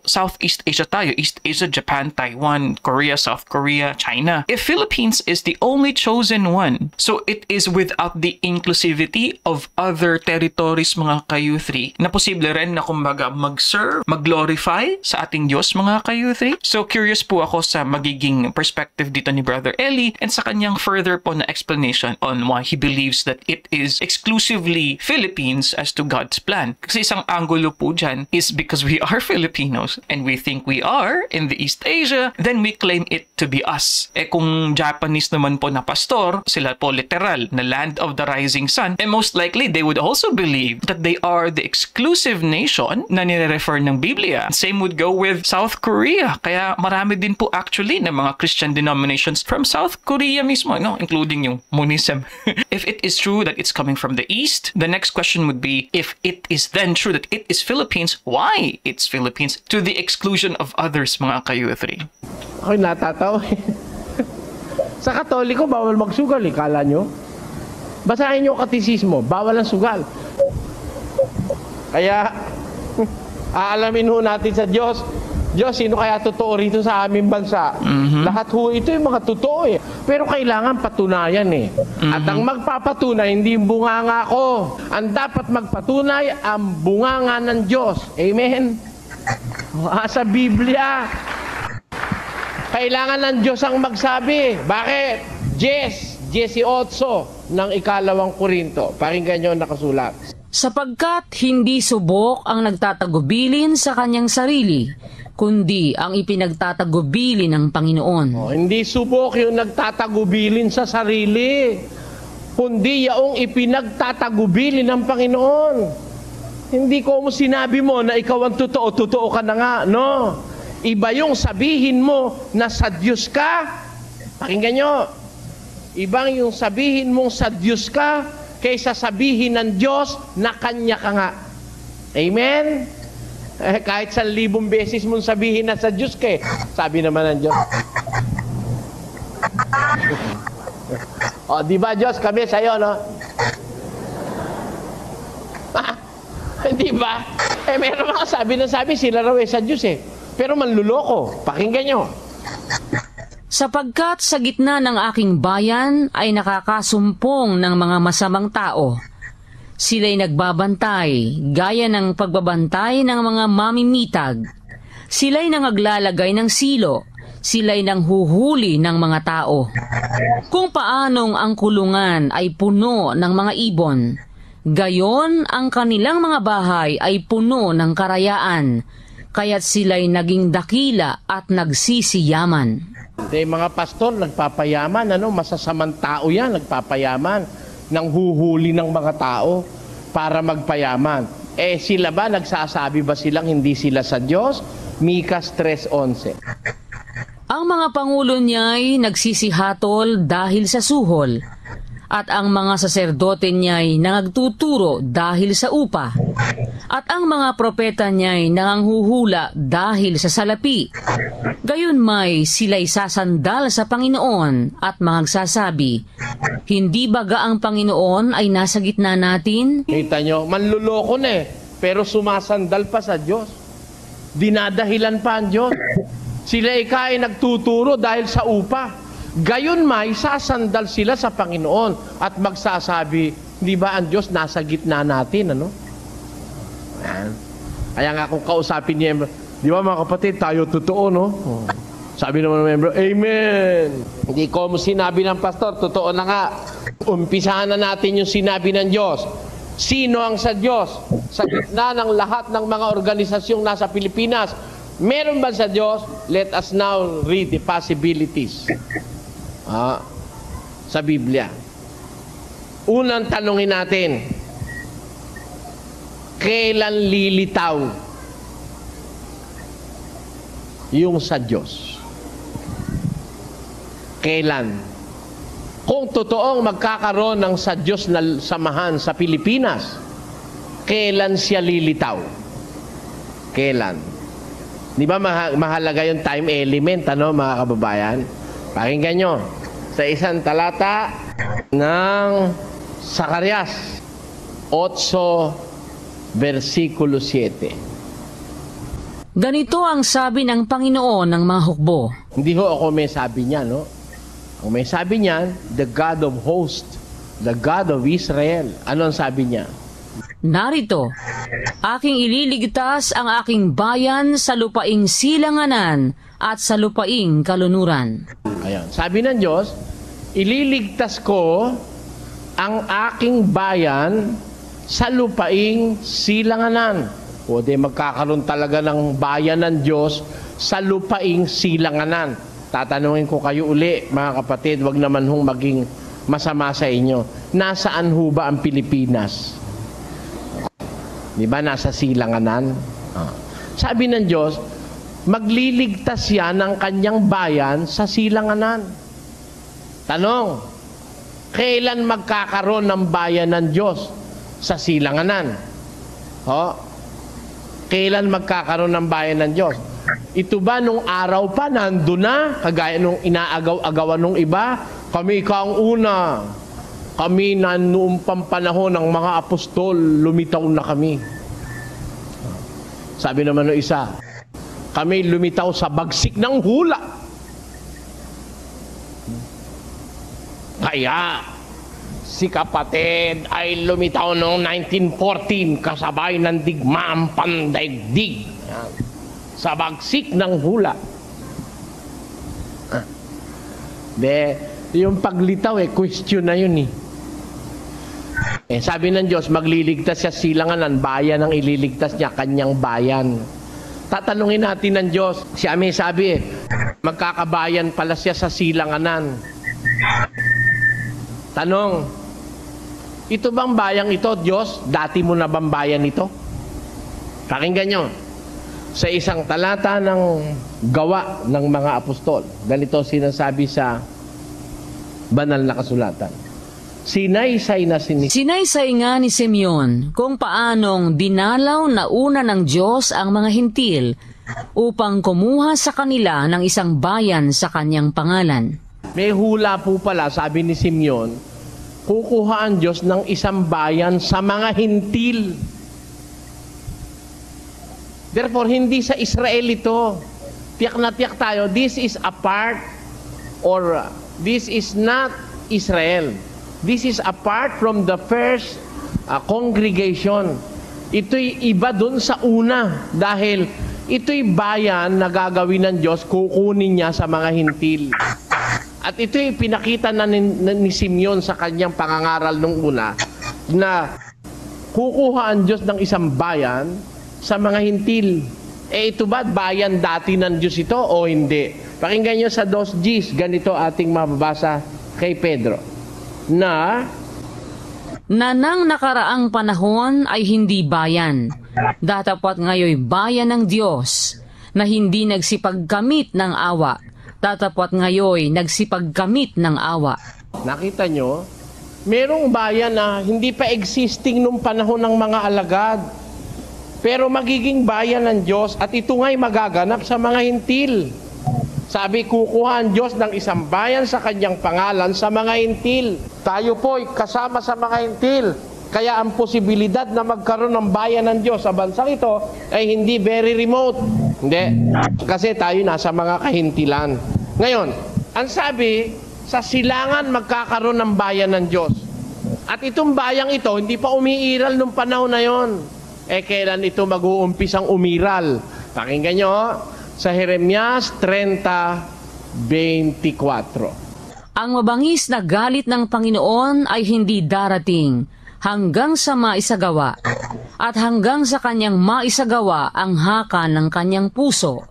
Southeast Asia tayo, East Asia, Japan, Taiwan, Korea, South Korea, China. If Philippines is the only chosen one, so it is without the inclusivity of other territories, mga ka-U3, na posible rin na kumbaga mag-serve, mag-glorify sa ating Diyos, mga ka-U3. So curious po ako sa magiging perspective dito ni Brother Eli and sa kanyang further po na explanation on why he believes that it is exclusively Philippines as to God's plan. Kasi isang angulo po dyan is because we are Filipinos and we think we are in the East Asia, then we claim it to be us. Kung Japanese naman po na pastor, sila po literal na land of the rising sun, most likely they would also believe that they are the exclusive nation na nire-refer ng Biblia. Same would go with South Korea. Kaya marami din po actually na mga Christian denominations from South Korea mismo, including yung Monism. If it is true that it's coming from the East, the next question would be, if it is then true that it is Philippines, why it's Philippines to the exclusion of others, mga ka-U3? Ako'y natatawa Sa Katoliko, bawal magsugal, kala nyo? Basahin nyo katisismo, bawal ang sugal. Kaya, aalamin ho natin sa Diyos, Diyos, sino kaya totoo rito sa aming bansa? Lahat ho ito yung mga totoo eh. Pero kailangan patunayan eh. At ang magpapatunay, hindi yung bunganga ko. Ang dapat magpatunay, ang bunganga ng Diyos. Amen? Sa Biblia, kailangan ng Diyos ang magsabi. Bakit? 18 ng 2 Korinto. Pakinggan nyo ang nakasulat. Sapagkat hindi subok ang nagtatagubilin sa kanyang sarili, kundi ang ipinagtatagubilin ng Panginoon. Hindi subok yung nagtatagubilin sa sarili, kundi yaong ipinagtatagubilin ng Panginoon. Hindi ko mo sinabi mo na ikaw ang totoo, totoo ka na nga, no? Iba yung sabihin mo na sa Diyos ka. Pakinggan nyo. Ibang yung sabihin mong sa Diyos ka kaysa sabihin ng Diyos na Kanya ka nga. Amen? Kahit 1,000 beses mong sabihin na sa Diyos ka, sabi naman ng Diyos. O, di ba Diyos, kami sa'yo, no? Di ba? Meron mga sabi, sila raw sa Diyos eh. Pero manluloko. Pakinggan nyo. Sapagkat sa gitna ng aking bayan ay nakakasumpong ng mga masamang tao. Sila'y nagbabantay, gaya ng pagbabantay ng mga mamimitag. Sila'y nangaglalagay ng silo. Sila'y nanghuhuli ng mga tao. Kung paanong ang kulungan ay puno ng mga ibon, gayon ang kanilang mga bahay ay puno ng karayaan, kaya't sila'y naging dakila at nagsisiyaman. Mga pastor, nagpapayaman, masasamang tao yan, nagpapayaman, nang huhuli ng mga tao para magpayaman. Sila ba, nagsasabi ba silang hindi sila sa Diyos? Mika 3:11. Ang mga pangulo niya'y nagsisihatol dahil sa suhol, at ang mga saserdote niya'y nangagtuturo dahil sa upa, at ang mga propeta niya'y nanganghuhula dahil sa salapi. Gayon may sila'y sasandal sa Panginoon at magsasabi, hindi baga ang Panginoon ay nasa gitna natin? Kita nyo, manluloko na pero sumasandal pa sa Diyos. Dinadahilan pa ang Diyos. Sila ay nagtuturo dahil sa upa. Gayon may sasandal sila sa Panginoon at magsasabi, di ba ang Diyos nasa gitna natin, ano? Kaya nga kung kausapin niya, di ba mga kapatid, tayo totoo, no? Sabi naman ng member, Amen! Hindi ko mo sinabi ng pastor, totoo na nga. Umpisahan na natin yung sinabi ng Diyos. Sino ang sa Diyos? Sa gitna ng lahat ng mga organisasyong nasa Pilipinas, meron ba sa Diyos? Let us now read the possibilities. Sa Biblia. Unang tanungin natin, kailan lilitaw yung sa Diyos? Kailan? Kung totoong magkakaroon ng sa Diyos na samahan sa Pilipinas, kailan siya lilitaw? Kailan? Di ba mahalaga yung time element, mga kababayan? Pakinggan nyo. Sa isang talata ng Zacarias 8, versikulo 7. Ganito ang sabi ng Panginoon ng mga hukbo. Hindi ho ako may sabi niya, no? Ang may sabi niya, the God of hosts, the God of Israel. Ano ang sabi niya? Narito, aking ililigtas ang aking bayan sa lupaing silanganan at sa lupaing kalunuran. Ayan. Sabi ng Diyos, ililigtas ko ang aking bayan sa lupaing silanganan. O di magkakaroon talaga ng bayan ng Diyos sa lupaing silanganan. Tatanungin ko kayo uli, mga kapatid, wag naman hong maging masama sa inyo. Nasaan ho ba ang Pilipinas? Di ba nasa silanganan? Sabi ng Diyos, magliligtas siya ng kanyang bayan sa silanganan. Tanong, kailan magkakaroon ng bayan ng Diyos sa silanganan? Kailan magkakaroon ng bayan ng Diyos? Ito ba nung araw pa nandun na, kagaya nung inaagaw-agawan nung iba? Kami ang una. Kami na noong pampanahon ng mga apostol, lumitaw na kami. Sabi naman ng isa, kami lumitaw sa bagsik ng hula. Kaya, si kapatid ay lumitaw noong 1914 kasabay ng digmaang pandaigdig. Sa bagsik ng hula. Yung paglitaw question na yun eh. Sabi ng Diyos, magliligtas siya silanganan, bayan ang ililigtas niya, kanyang bayan. Tatanungin natin ng Diyos, siya may sabi magkakabayan pala siya sa silanganan. Tanong, ito bang bayang ito, Diyos? Dati mo na bang bayan ito? Pakinggan nyo. Sa isang talata ng gawa ng mga apostol, ganito sinasabi sa banal na kasulatan. Sinaysay nga ni Simeon kung paanong dinalaw na una ng Diyos ang mga hintil upang kumuha sa kanila ng isang bayan sa kanyang pangalan. May hula po pala, sabi ni Simeon, kukuha ang Diyos ng isang bayan sa mga hintil. Therefore, hindi sa Israel ito. Tiyak na tiyak tayo, this is a part or this is not Israel. This is apart from the first congregation. Ito'y iba dun sa una dahil ito'y bayan na gagawin ng Diyos, kukunin niya sa mga hintil. At ito'y pinakita na ni Simeon sa kanyang pangangaral nung una na kukuha ang Diyos ng isang bayan sa mga hintil. Ito ba bayan dati ng Diyos ito o hindi? Pakinggan nyo sa 2 Gs, ganito ating mababasa kay Pedro. Na nang nakaraang panahon ay hindi bayan, datapwat ngayoy bayan ng Diyos, na hindi nagsipagkamit ng awa, datapwat ngayoy nagsipagkamit ng awa. Nakita nyo, merong bayan na hindi pa existing nung panahon ng mga alagad, pero magiging bayan ng Diyos at ito nga'y magaganap sa mga hintil. Sabi, kukuha ang Diyos ng isang bayan sa kanyang pangalan sa mga hintil. Tayo po'y kasama sa mga hintil. Kaya ang posibilidad na magkaroon ng bayan ng Diyos sa bansang ito ay hindi very remote. Hindi. Kasi tayo nasa mga kahintilan. Ngayon, ang sabi, sa silangan magkakaroon ng bayan ng Diyos. At itong bayang ito, hindi pa umiiral nung panahon na yon. Kailan ito mag-uumpisang umiral? Pakinggan nyo, sa Jeremias 30:24. Ang mabangis na galit ng Panginoon ay hindi darating hanggang sa maisagawa at hanggang sa kanyang maisagawa ang haka ng kanyang puso.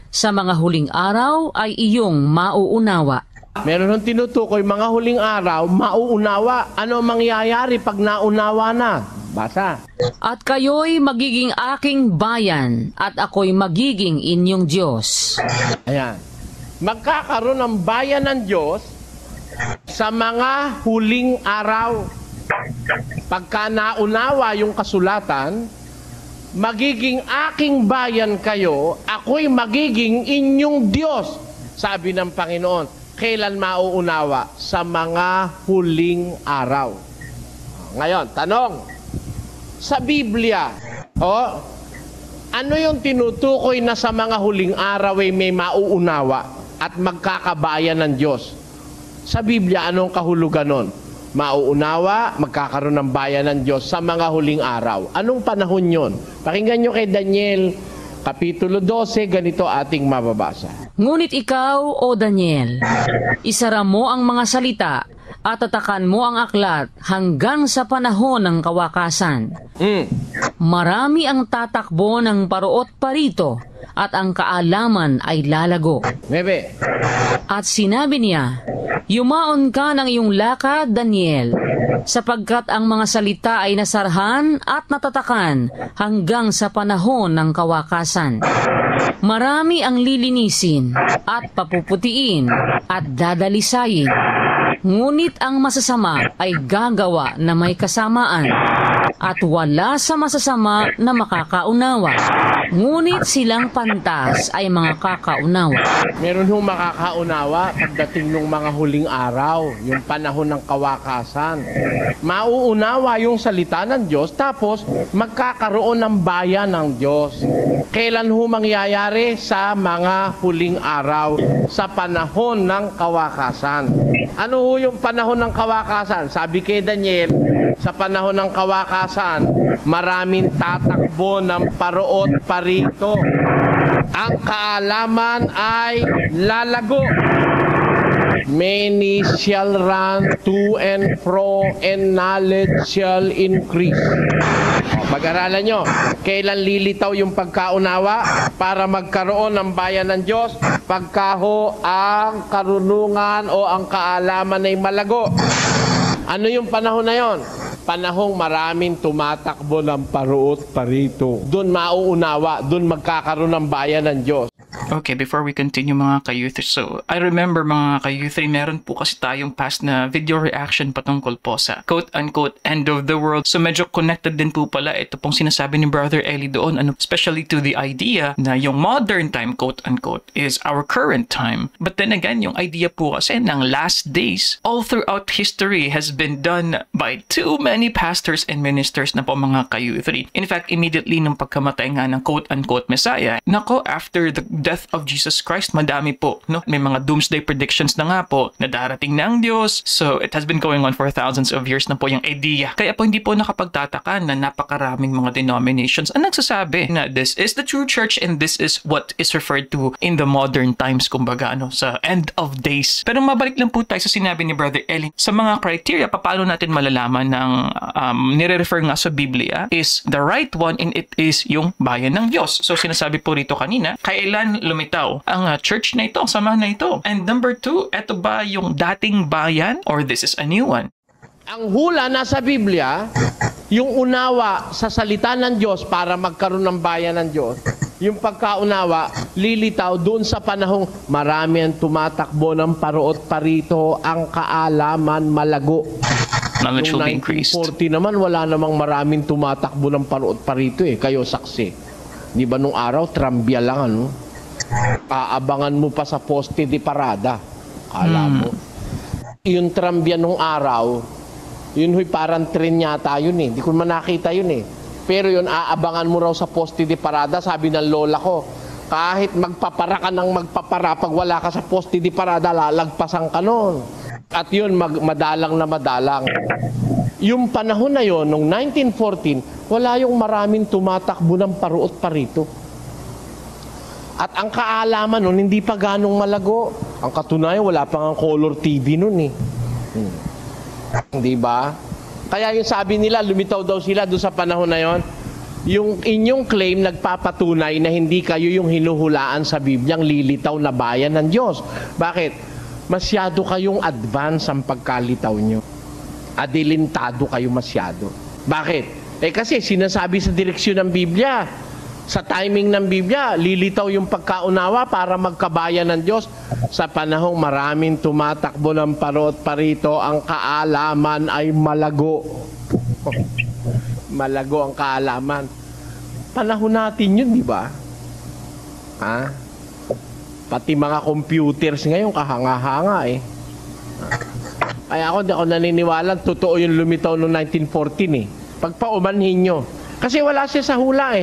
Sa mga huling araw ay iyong mauunawa. Meron ng tinutukoy, mga huling araw, mauunawa. Ano mangyayari pag naunawa na? Basa. At kayo'y magiging aking bayan at ako'y magiging inyong Diyos. Ayan. Magkakaroon ng bayan ng Diyos sa mga huling araw. Pagka naunawa yung kasulatan, magiging aking bayan kayo, ako'y magiging inyong Diyos. Sabi ng Panginoon, kailan mauunawa? Sa mga huling araw. Ngayon, tanong, sa Biblia, ano yung tinutukoy na sa mga huling araw ay may mauunawa at magkakabayan ng Diyos? Sa Biblia, anong kahulugan nun? Mauunawa, magkakaroon ng bayan ng Diyos sa mga huling araw. Anong panahon yon? Pakinggan nyo kay Daniel, Kapitulo 12, ganito ating mababasa. Ngunit ikaw, O Daniel, isara mo ang mga salita at tatakan mo ang aklat hanggang sa panahon ng kawakasan. Marami ang tatakbo ng paruot parito at ang kaalaman ay lalago. Bebe. At sinabi niya, yumaon ka ng iyong lakad, Daniel, sapagkat ang mga salita ay nasarhan at natatakan hanggang sa panahon ng kawakasan. Marami ang lilinisin at papuputiin at dadalisayin. Ngunit ang masasama ay gagawa na may kasamaan. at wala sa masasama na makakaunawa. Ngunit silang pantas ay mga kakaunawa. Meron hong makakaunawa pagdating ng mga huling araw, yung panahon ng kawakasan. Mauunawa yung salita ng Diyos, tapos magkakaroon ng bayan ng Diyos. Kailan ho mangyayari? Sa mga huling araw, sa panahon ng kawakasan. Ano ho yung panahon ng kawakasan? Sabi kay Daniel, sa panahon ng kawakasan, maraming tatakbo ng paro't parito. Ang kaalaman ay lalago. Many shall run to and fro, and knowledge shall increase. Pag-aralan nyo, kailan lilitaw yung pagkaunawa para magkaroon ng bayan ng Diyos? Pagkaho ang karunungan o ang kaalaman ay malago. Ano yung panahon na yon? Panahong maraming tumatakbo ng paruot parito. Doon mauunawa, doon magkakaroon ng bayan ng Diyos. Okay, before we continue mga ka-youth, so I remember mga ka-youth, meron po kasi tayong past na video reaction patungkol po sa quote-unquote end of the world. So medyo connected din po pala ito pong sinasabi ni Brother Eli doon, especially to the idea na yung modern time quote-unquote is our current time. But then again, yung idea po kasi ng last days all throughout history has been done by too many pastors and ministers na po mga ka-youth. In fact, immediately nung pagkamatay nga ng quote-unquote Messiah, nako, after the death of Jesus Christ, madami po, no? May mga doomsday predictions na nga po na darating na ang Diyos. So, it has been going on for thousands of years na po yung idea. Kaya po hindi po nakapagtataka na napakaraming mga denominations ang nagsasabi na this is the true church and this is what is referred to in the modern times, kumbaga, sa end of days. Pero mabalik lang po tayo sa sinabi ni Brother Eli. Sa mga criteria, paano natin malalaman ng nire-refer nga sa Biblia is the right one, and it is yung bayan ng Diyos. So, sinasabi po rito kanina, kailan lumitaw ang church na ito, ang samahan na ito. And number 2, eto ba yung dating bayan or this is a new one? Ang hula nasa Biblia, yung unawa sa salita ng Diyos para magkaroon ng bayan ng Diyos, yung pagkaunawa, lilitaw doon sa panahong marami ang tumatakbo ng paruot parito, ang kaalaman malago. Knowledge will be increased. Noong 1940 naman, wala namang maraming tumatakbo ng paruot parito Kayo saksi. Di ba nung araw, trambya lang aabangan mo pa sa poste de parada. Kala mo. Yung trambya nung araw, yun parang tren yata yun Hindi ko man nakita yun Pero yun, aabangan mo raw sa poste de parada. Sabi ng lola ko, kahit magpapara ka ng magpapara, pag wala ka sa poste de parada, lalagpasan ka nun. At yun, madalang na madalang. Yung panahon na yun, nung 1914, wala yung maraming tumatakbo ng paruot parito. At ang kaalaman nun, hindi pa ganong malago. Ang katunayan, wala pa nga color TV nun Di ba? Kaya yung sabi nila, lumitaw daw sila doon sa panahon na yon. Yung inyong claim nagpapatunay na hindi kayo yung hinuhulaan sa Bibliang lilitaw na bayan ng Diyos. Bakit? Masyado kayong advance ang pagkalitaw nyo. Adilintado kayo masyado. Bakit? Kasi sinasabi sa direksyon ng Biblia, sa timing ng Biblia, lilitaw yung pagkaunawa para magkabayan ng Diyos. Sa panahong maraming tumatakbo ng paruot parito, ang kaalaman ay malago. Malago ang kaalaman. Panahon natin yun, di ba? Pati mga computers ngayon, kahanga-hanga Kaya ako, di ako naniniwala, totoo yung lumitaw noong 1914 Pagpaumanhin nyo. Kasi wala siya sa hula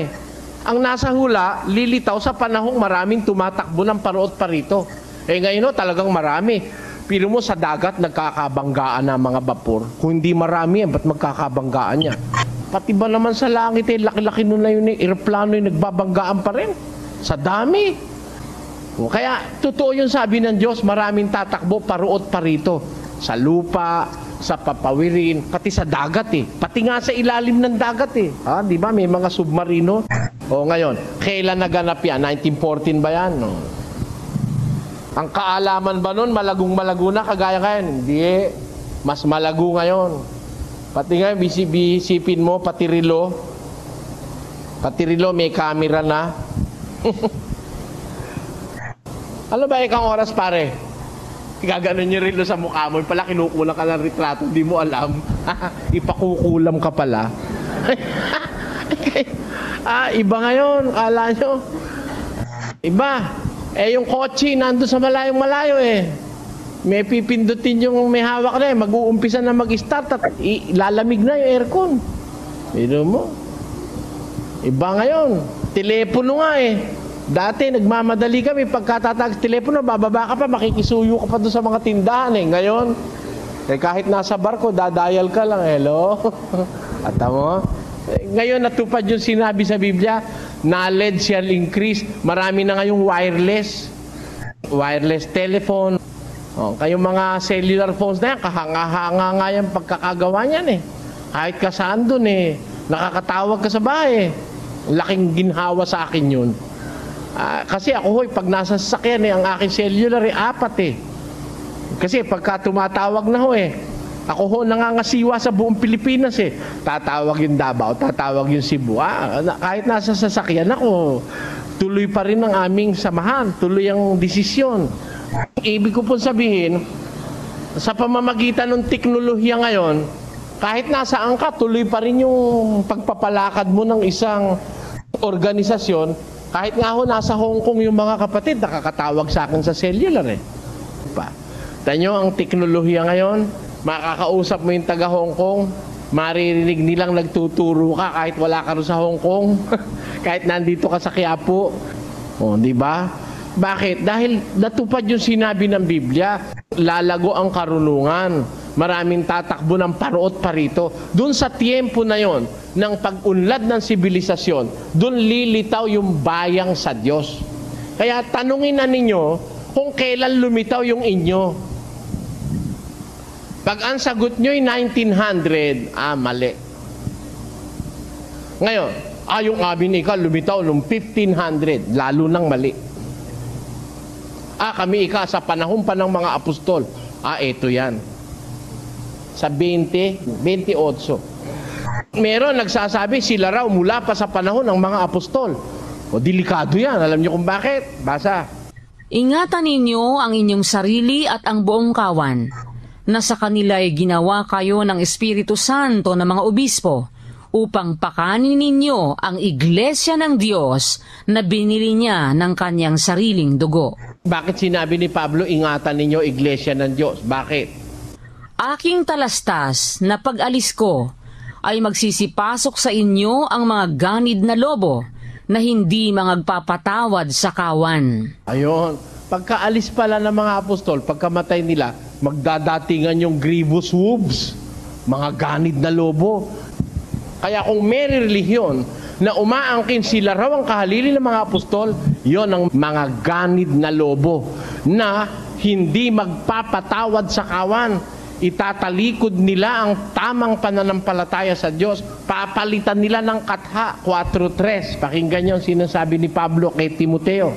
Ang nasa hula, lilitaw sa panahong maraming tumatakbo ng paruot parito. Ngayon talagang marami. Pilo mo sa dagat, nagkakabanggaan na mga bapor. Kung hindi marami ba't magkakabanggaan niya? Pati ba naman sa langit laki-laki nun na yun aeroplano nagbabanggaan pa rin. Sa dami. Kaya, totoo yung sabi ng Diyos, maraming tatakbo, paruot parito. Sa lupa, sa papawirin, pati sa dagat Pati nga sa ilalim ng dagat Di ba? May mga submarino. Ngayon, kailan naganap yan? 1914 ba yan? No. Ang kaalaman ba nun, malagong-malago na, kagaya ngayon? Hindi. Mas malago ngayon. Pati nga, bisipin mo, pati rilo. Pati rilo, may camera na. Ano ba ikang oras, pare? Gaganon yung rilo sa mukha mo. Pala kinukulang ka ng retrato, hindi mo alam. Ipakukulam ka pala. Iba ngayon, kala nyo. Iba. Yung kotse, nandun sa malayong-malayo May pipindutin yung may hawak na mag-uumpisa na mag-start at lalamig na yung aircon. Ito mo. Iba ngayon. Telepono nga Dati, nagmamadali kami. Pagkatatag sa telepono, bababa ka pa, makikisuyo ka pa doon sa mga tindahan Ngayon, kahit nasa barko, dadayal ka lang. Hello? At mo? Ngayon, natupad yung sinabi sa Biblia, knowledge shall increase. Marami na ngayong wireless telephone. Kayong mga cellular phones na yan, kahanga-hanga nga yung pagkakagawa niyan Kahit ka saan doon nakakatawag ka sa bahay Laking ginhawa sa akin yun. Kasi ako pag nasa sasakyan ang aking cellular 4 Kasi pagka tumatawag na ako nangangasiwa sa buong Pilipinas Tatawag yung Davao, tatawag yung Cebu. Kahit nasa sasakyan ako, tuloy pa rin ang aming samahan, tuloy ang desisyon. Ibig ko po sabihin, sa pamamagitan ng teknolohiya ngayon, kahit nasaan ka, tuloy pa rin yung pagpapalakad mo ng isang organisasyon. Kahit nga nasa Hong Kong yung mga kapatid, nakakatawag sa akin sa cellular Tanyo ang teknolohiya ngayon, makakausap mo yung taga Hong Kong, maririnig nilang nagtuturo ka kahit wala ka rin sa Hong Kong, kahit nandito ka sa Quiapo. Di ba? Bakit? Dahil natupad yung sinabi ng Biblia, lalago ang karunungan. Maraming tatakbo ng paruot parito. Doon sa tiempo na yon ng pag-unlad ng sibilisasyon, doon lilitaw yung bayang sa Diyos. Kaya tanungin na ninyo kung kailan lumitaw yung inyo. Pag ang sagot nyo'y 1900, mali. Ngayon, yung amin lumitaw noong 1500, lalo nang mali. Kami sa panahon pa ng mga apostol. Ito yan. Sa 28. Meron nagsasabi sila raw mula pa sa panahon ng mga apostol. Delikado yan. Alam niyo kung bakit? Basa. Ingatan ninyo ang inyong sarili at ang buong kawan, na sa kanila'y ginawa kayo ng Espiritu Santo ng mga obispo, upang pakanin ninyo ang iglesia ng Diyos na binili niya ng kanyang sariling dugo. Bakit sinabi ni Pablo, ingatan ninyo iglesia ng Diyos? Bakit? Aking talastas na pag-alis ko ay magsisipasok sa inyo ang mga ganid na lobo na hindi magpapatawad sa kawan. Ayun. Pagkaalis pala ng mga apostol, pagkamatay nila, magdadatingan yung grievous wolves, mga ganid na lobo. Kaya kung may relihiyon na umaangkin sila raw ang kahalili ng mga apostol, yon ang mga ganid na lobo na hindi magpapatawad sa kawan. Itatalikod nila ang tamang pananampalataya sa Diyos. Papalitan nila ng katha, 4:3. Pakinggan yung sinasabi ni Pablo kay Timoteo.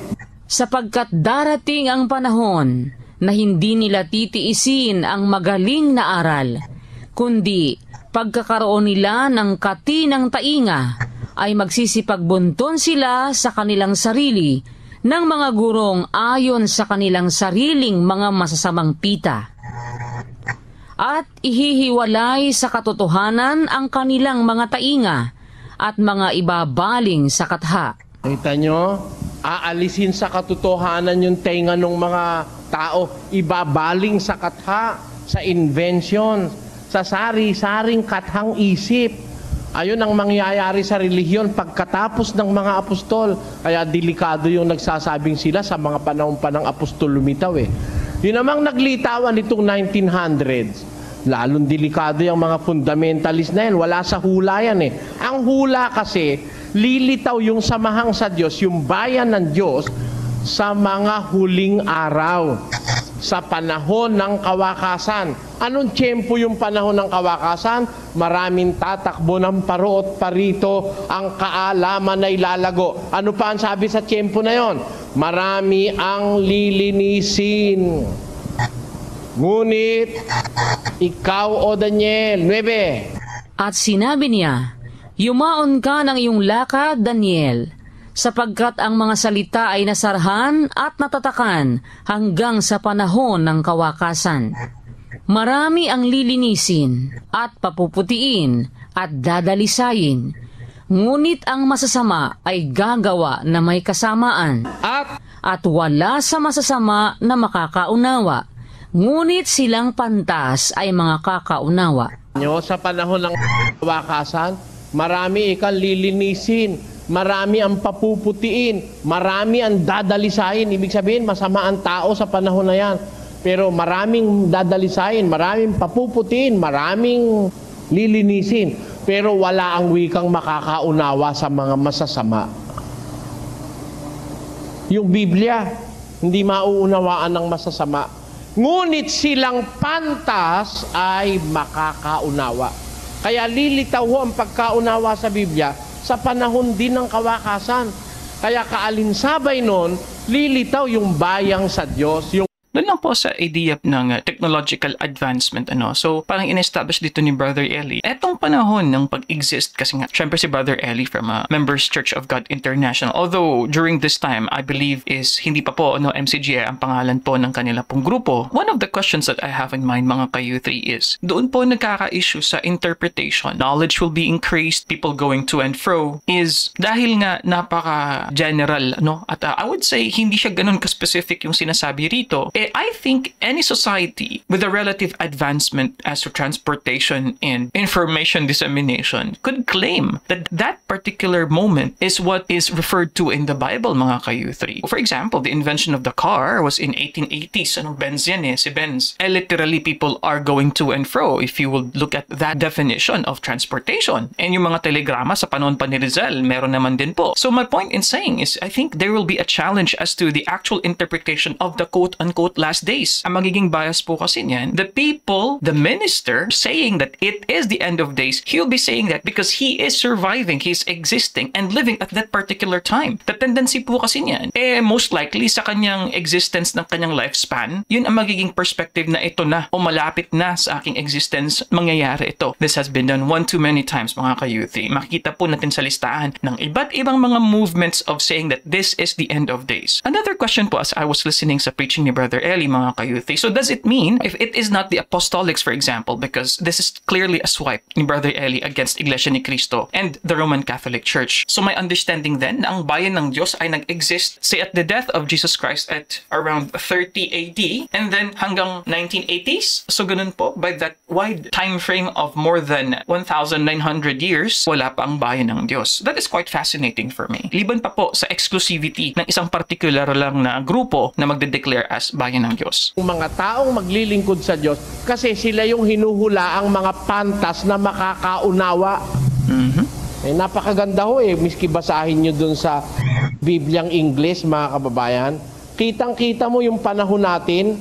Sapagkat darating ang panahon na hindi nila titiisin ang magaling na aral, kundi pagkakaroon nila ng katinang tainga, ay magsisipagbunton sila sa kanilang sarili ng mga gurong ayon sa kanilang sariling mga masasamang pita. At ihihiwalay sa katotohanan ang kanilang mga tainga at mga ibabaling sa katha. Kita nyo? Aalisin sa katotohanan yung tenga ng mga tao. Ibabaling sa katha, sa invention, sa sari-saring kathang isip. Ayun ang mangyayari sa relihiyon pagkatapos ng mga apostol. Kaya delikado yung nagsasabing sila sa mga panahon pa ng apostol lumitaw Yun namang naglitawan itong 1900s. Lalong delikado yung mga fundamentalist na yan. Wala sa hula yan Ang hula kasi, lilitaw yung samahang sa Diyos, yung bayan ng Diyos, sa mga huling araw. Sa panahon ng kawakasan. Anong tiyempo yung panahon ng kawakasan? Maraming tatakbo ng paruot parito, ang kaalaman ay lalago. Ano pa ang sabi sa tiyempo na yon? Marami ang lilinisin. Ngunit, ikaw o Daniel, 9. At sinabi niya, yumaon ka ng iyong lakad, Daniel, sapagkat ang mga salita ay nasarhan at natatakan hanggang sa panahon ng kawakasan. Marami ang lilinisin at papuputiin at dadalisayin. Ngunit ang masasama ay gagawa na may kasamaan, at wala sa masasama na makakaunawa. Ngunit silang pantas ay mga kakaunawa. Sa panahon ng wakasan, marami ikang lilinisin, marami ang papuputiin, marami ang dadalisayin. Ibig sabihin, masama ang tao sa panahon na yan. Pero maraming dadalisayin, maraming papuputiin, maraming lilinisin. Pero wala ang wikang makakaunawa sa mga masasama. Yung Biblia, hindi mauunawaan ng masasama. Ngunit silang pantas ay makakaunawa. Kaya lilitaw ho ang pagkaunawa sa Biblia sa panahon din ng kawakasan. Kaya kaalinsabay nun, lilitaw yung bayang sa Diyos, yung Doon lang po sa idea ng technological advancement, So, parang in-establish dito ni Brother Eli. Etong panahon ng pag-exist, kasi nga, syempre si Brother Eli from Members Church of God International. Although, during this time, I believe is hindi pa po, MCGI ang pangalan po ng kanila pong grupo. One of the questions that I have in mind, mga ka-U3, is, doon po nagkaka-issue sa interpretation. Knowledge will be increased, people going to and fro, is dahil nga napaka-general, At I would say, hindi siya ganun ka-specific yung sinasabi rito. I think any society with a relative advancement as to transportation and information dissemination could claim that that particular moment is what is referred to in the Bible, mga ka-U3. For example, the invention of the car was in 1880s. Benz yan si Benz. Literally, people are going to and fro if you will look at that definition of transportation. And yung mga telegrama sa panahon pa ni Rizal, meron naman din po. So my point in saying is, I think there will be a challenge as to the actual interpretation of the quote-unquote last days. Ang magiging bias po kasi niyan, the people, the minister, saying that it is the end of days, he'll be saying that because he is surviving, he's existing and living at that particular time. The tendency po kasi niyan, most likely sa kanyang existence ng kanyang lifespan, yun ang magiging perspective na ito na o malapit na sa aking existence, mangyayari ito. This has been done one too many times, mga ka-youth. Makikita po natin sa listahan ng iba't ibang mga movements of saying that this is the end of days. Another question po as I was listening sa preaching ni Brother Eli, mga ka-youth. So does it mean, if it is not the apostolics, for example, because this is clearly a swipe ni Brother Eli against Iglesia ni Cristo and the Roman Catholic Church. So my understanding then na ang bayan ng Diyos ay nag-exist, say at the death of Jesus Christ at around 30 AD and then hanggang 1980s. So ganun po, by that wide time frame of more than 1,900 years, wala pa ang bayan ng Diyos. That is quite fascinating for me. Liban pa po sa exclusivity ng isang particular lang na grupo na magde-declare as bayan ng Diyos. Mga taong maglilingkod sa Diyos kasi sila yung hinuhula ang mga pantas na makakaunawa. Napakaganda ho miski basahin nyo dun sa Bibliang English, mga kababayan. Kitang-kita mo yung panahon natin,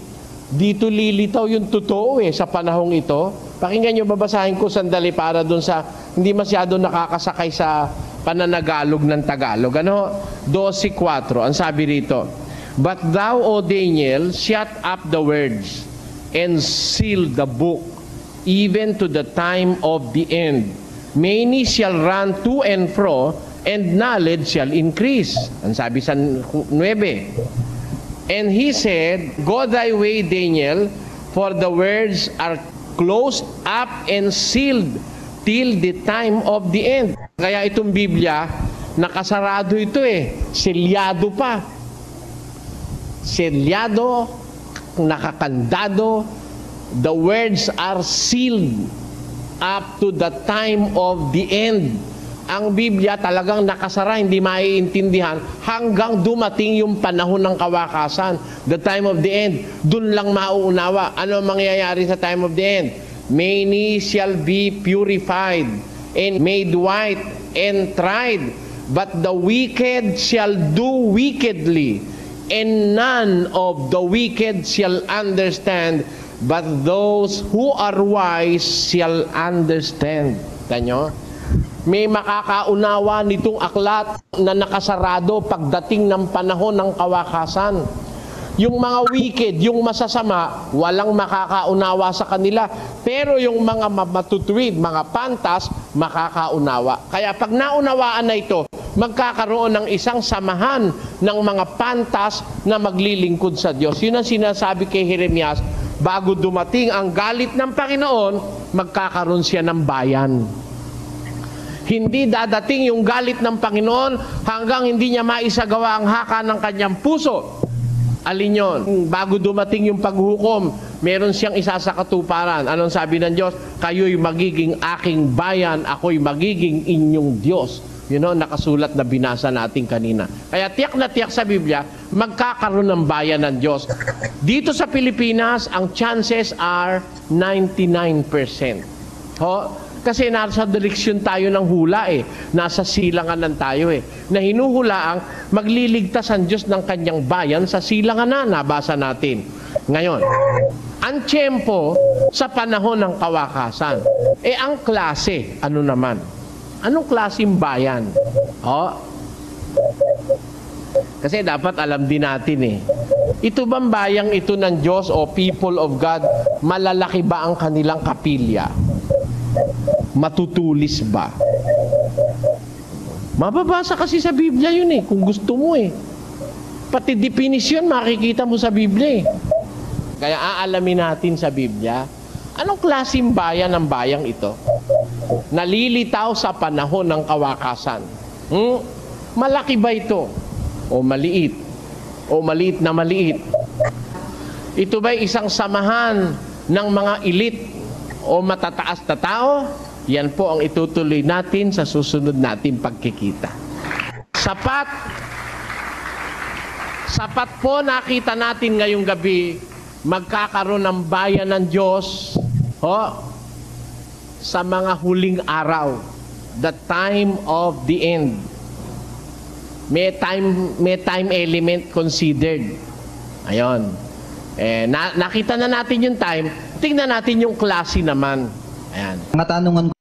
dito lilitaw yung totoo sa panahong ito. Pakinggan nyo, babasahin ko sandali para dun sa hindi masyado nakakasakay sa pananagalog ng Tagalog. 12:4, ang sabi rito, "But thou, O Daniel, shut up the words and seal the book, even to the time of the end. Many shall run to and fro, and knowledge shall increase." Ang sabi sa 9. "And he said, Go thy way, Daniel, for the words are closed up and sealed till the time of the end." Kaya itong Biblia, nakasarado ito Selyado pa. Selyado, nakakandado, the words are sealed up to the time of the end. Ang Biblia talagang nakasara, hindi maiintindihan hanggang dumating yung panahon ng kawakasan, the time of the end. Dun lang mauunawa. Ano ang mangyayari sa time of the end? "Many shall be purified and made white and tried, but the wicked shall do wickedly. And none of the wicked shall understand, but those who are wise shall understand." Tanyo? May makakaunawa nitong aklat na nakasarado pagdating ng panahon ng kawakasan. Yung mga wicked, yung masasama, walang makakaunawa sa kanila. Pero yung mga matutuwid, mga pantas, makakaunawa. Kaya pag naunawaan na ito, magkakaroon ng isang samahan ng mga pantas na maglilingkod sa Diyos. Yun ang sinasabi kay Jeremias, bago dumating ang galit ng Panginoon, magkakaroon siya ng bayan. Hindi dadating yung galit ng Panginoon hanggang hindi niya maisagawa ang haka ng kanyang puso. Alin yun? Bago dumating yung paghukom, meron siyang isa sa katuparan. Anong sabi ng Diyos? Kayo'y magiging aking bayan, ako'y magiging inyong Diyos. You know, nakasulat na binasa natin kanina. Kaya tiyak na tiyak sa Biblia, magkakaroon ng bayan ng Diyos. Dito sa Pilipinas, ang chances are 99%. Kasi nasa direksyon tayo ng hula Nasa silanganan tayo Na hinuhulaang magliligtas ang Diyos ng kanyang bayan sa silanganan. Nabasa natin. Ngayon, ang tiyempo sa panahon ng kawakasan. Ang klase, ano naman? Anong klaseng bayan? Kasi dapat alam din natin Ito bang bayang ito ng Diyos o people of God, malalaki ba ang kanilang kapilya? Matutulis ba? Mababasa kasi sa Biblia yun kung gusto mo Pati definisyon makikita mo sa Biblia Kaya aalamin natin sa Biblia, anong klaseng bayan ang bayang ito? Nalilitaw sa panahon ng kawakasan. Malaki ba ito? O maliit? O maliit na maliit? Ito ba'y isang samahan ng mga elite o matataas na tao? Yan po ang itutuloy natin sa susunod natin pagkikita. Sapat po nakita natin ngayong gabi, magkakaroon ng bayan ng Diyos sa mga huling araw, the time of the end. May time element considered. Ayon. Nakita na natin yung time, tingnan natin yung klase naman. Ayan.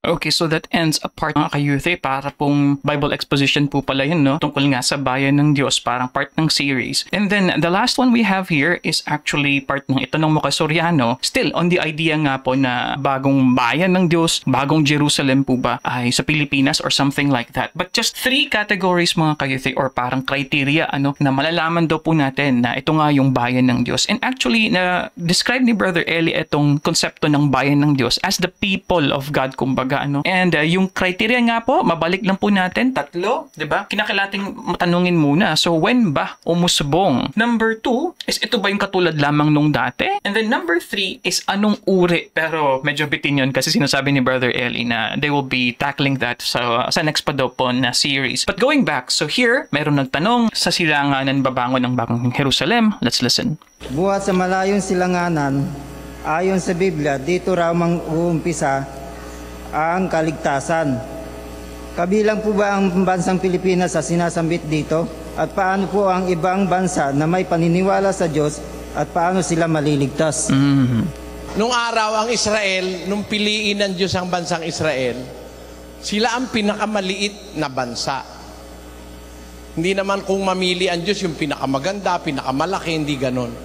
Okay, so that ends a part mga ka-youth para pong Bible exposition po pala yun, no? Tungkol nga sa bayan ng Diyos, parang part ng series. And then, the last one we have here is actually part ng Itanong Mo Kay Soriano, still on the idea nga po na bagong bayan ng Diyos, bagong Jerusalem po ba ay sa Pilipinas or something like that. But just 3 categories mga ka-youth or parang criteria na malalaman daw po natin na ito nga yung bayan ng Diyos. And actually, na-describe ni Brother Eli itong konsepto ng bayan ng Diyos as the people of God, kumbaga. And yung criteria nga po, mabalik lang po natin, 3, di ba? Kinakailangang matanungin muna. So, when ba umusbong? Number 2 is ito ba yung katulad lamang nung dati? And then number 3 is anong uri? Pero medyo bitin yun kasi sinasabi ni Brother Eli na they will be tackling that sa next pa daw po na series. But going back, so here, meron nagtanong sa silanganan babangon ng bagong Jerusalem. Let's listen. Buhat sa malayong silanganan, ayon sa Biblia, dito raw mag-uumpisa ang kaligtasan. Kabilang po ba ang bansang Pilipinas sa sinasambit dito? At paano po ang ibang bansa na may paniniwala sa Diyos at paano sila maliligtas? Nung araw ang Israel, nung piliin ng Diyos ang bansang Israel, sila ang pinakamaliit na bansa. Hindi naman kung mamili ang Diyos yung pinakamaganda, pinakamalaki, hindi ganon.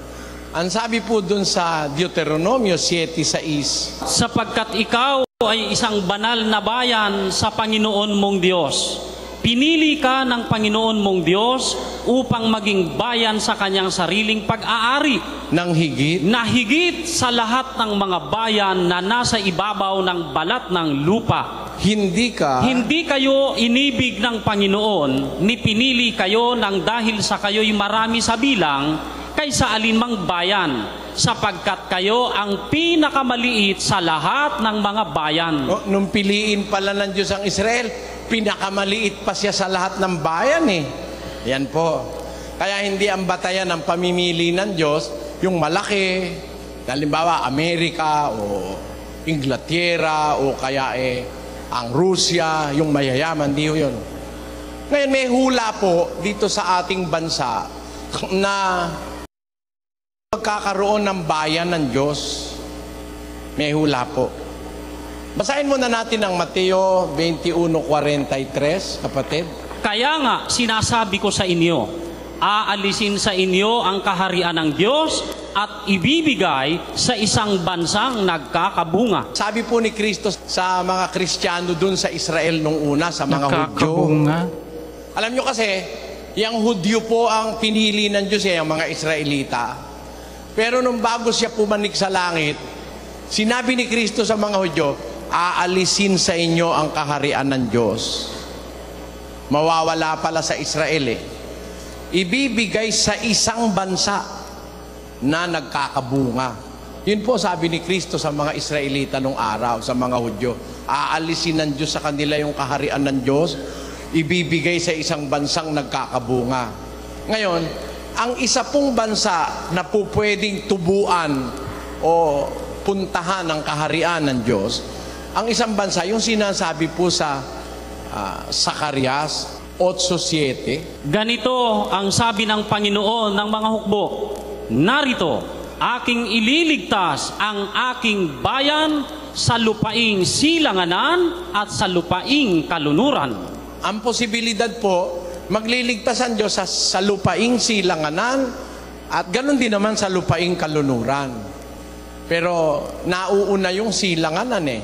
Ang sabi po dun sa Deuteronomio 7:6, sapagkat ikaw ay isang banal na bayan sa Panginoon mong Diyos. Pinili ka ng Panginoon mong Diyos upang maging bayan sa kanyang sariling pag-aari. Na higit sa lahat ng mga bayan na nasa ibabaw ng balat ng lupa. Hindi kayo inibig ng Panginoon, ni pinili kayo ng dahil sa kayo'y marami sa bilang kaysa alinmang bayan, sapagkat kayo ang pinakamaliit sa lahat ng mga bayan. Nung piliin pala ng Diyos ang Israel, pinakamaliit pa siya sa lahat ng bayan Yan po. Kaya hindi ang batayan ng pamimili ng Diyos, yung malaki, halimbawa Amerika o Inglaterra o kaya ang Rusya, yung mayayaman, di yun. Ngayon may hula po dito sa ating bansa na magkakaroon ng bayan ng Diyos. May hula po. Basahin muna natin ang Mateo 21:43, kapatid. Kaya nga, sinasabi ko sa inyo, aalisin sa inyo ang kaharian ng Diyos at ibibigay sa isang bansang nagkakabunga. Sabi po ni Kristo sa mga Kristiyano dun sa Israel nung una, sa mga Hudyo. Alam nyo kasi, yung Hudyo po ang pinili ng Diyos ang mga Israelita. Pero nung bago siya pumanik sa langit, sinabi ni Kristo sa mga Hudyo, aalisin sa inyo ang kaharian ng Diyos. Mawawala pala sa Israel eh. Ibibigay sa isang bansa na nagkakabunga. Yun po sabi ni Kristo sa mga Israelita nung araw, sa mga Hudyo. Aalisin ng Diyos sa kanila yung kaharian ng Diyos, ibibigay sa isang bansang nagkakabunga. Ngayon, ang isa pong bansa na po pwedeng tubuan o puntahan ng kaharian ng Diyos, ang isang bansa, yung sinasabi po sa Zacarias 8:7. Ganito ang sabi ng Panginoon ng mga hukbo, narito, aking ililigtas ang aking bayan sa lupaing silanganan at sa lupaing kalunuran. Ang posibilidad po, magliligtas ang Diyos sa lupaing silanganan at ganoon din naman sa lupaing kalunuran. Pero nauuna yung silanganan eh.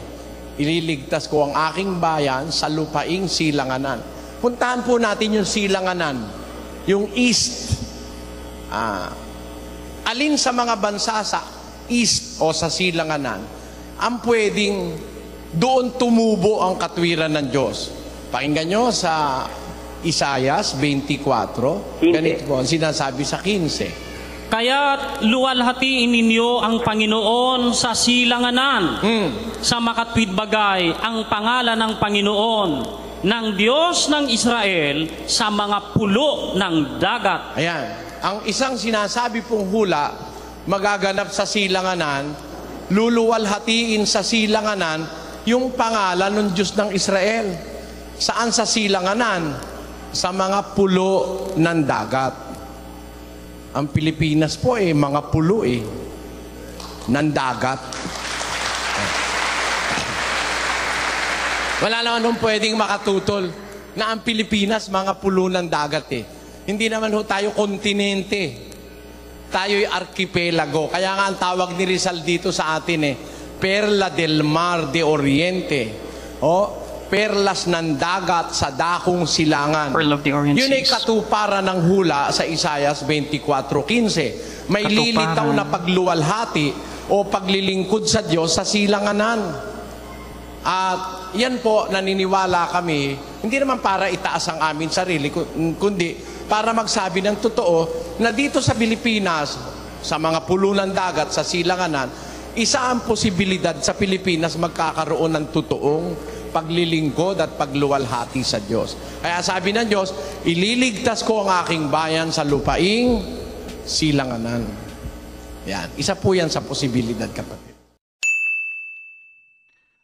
Ililigtas ko ang aking bayan sa lupaing silanganan. Puntahan po natin yung silanganan, yung east. Alin sa mga bansa sa east o sa silanganan ang pwedeng doon tumubo ang katwiran ng Diyos? Pakinggan nyo sa Isaias 24. Ganito po ang sinasabi sa 15. Kaya't luwalhatiin ninyo ang Panginoon sa silanganan, sa makatwid bagay ang pangalan ng Panginoon, ng Diyos ng Israel sa mga pulo ng dagat. Ayan. Ang isang sinasabi pong hula, magaganap sa silanganan, luluwalhatiin sa silanganan yung pangalan ng Diyos ng Israel. Saan sa silanganan? Sa mga pulo ng dagat. Ang Pilipinas po mga pulo ng dagat. Wala naman nung pwedeng makatutol na ang Pilipinas mga pulo ng dagat Hindi naman tayo kontinente. Tayo'y arkipelago. Kaya nga ang tawag ni Rizal dito sa atin Perla del Mar de Oriente. Perlas ng dagat sa dakong silangan. Pearl of the Orient Yun ay Seas. katuparan ng hula sa Isaias 24:15. May Katuparan. lilitaw na pagluwalhati o paglilingkod sa Diyos sa silanganan. At yan po, naniniwala kami, hindi naman para itaas ang amin sarili, kundi para magsabi ng totoo na dito sa Pilipinas, sa mga pulo ng dagat, sa silanganan, isa ang posibilidad sa Pilipinas magkakaroon ng totoong paglilingkod at pagluwalhati sa Diyos. Kaya sabi ng Diyos, ililigtas ko ang aking bayan sa lupaing silanganan. Yan. Isa po yan sa posibilidad, kapatid.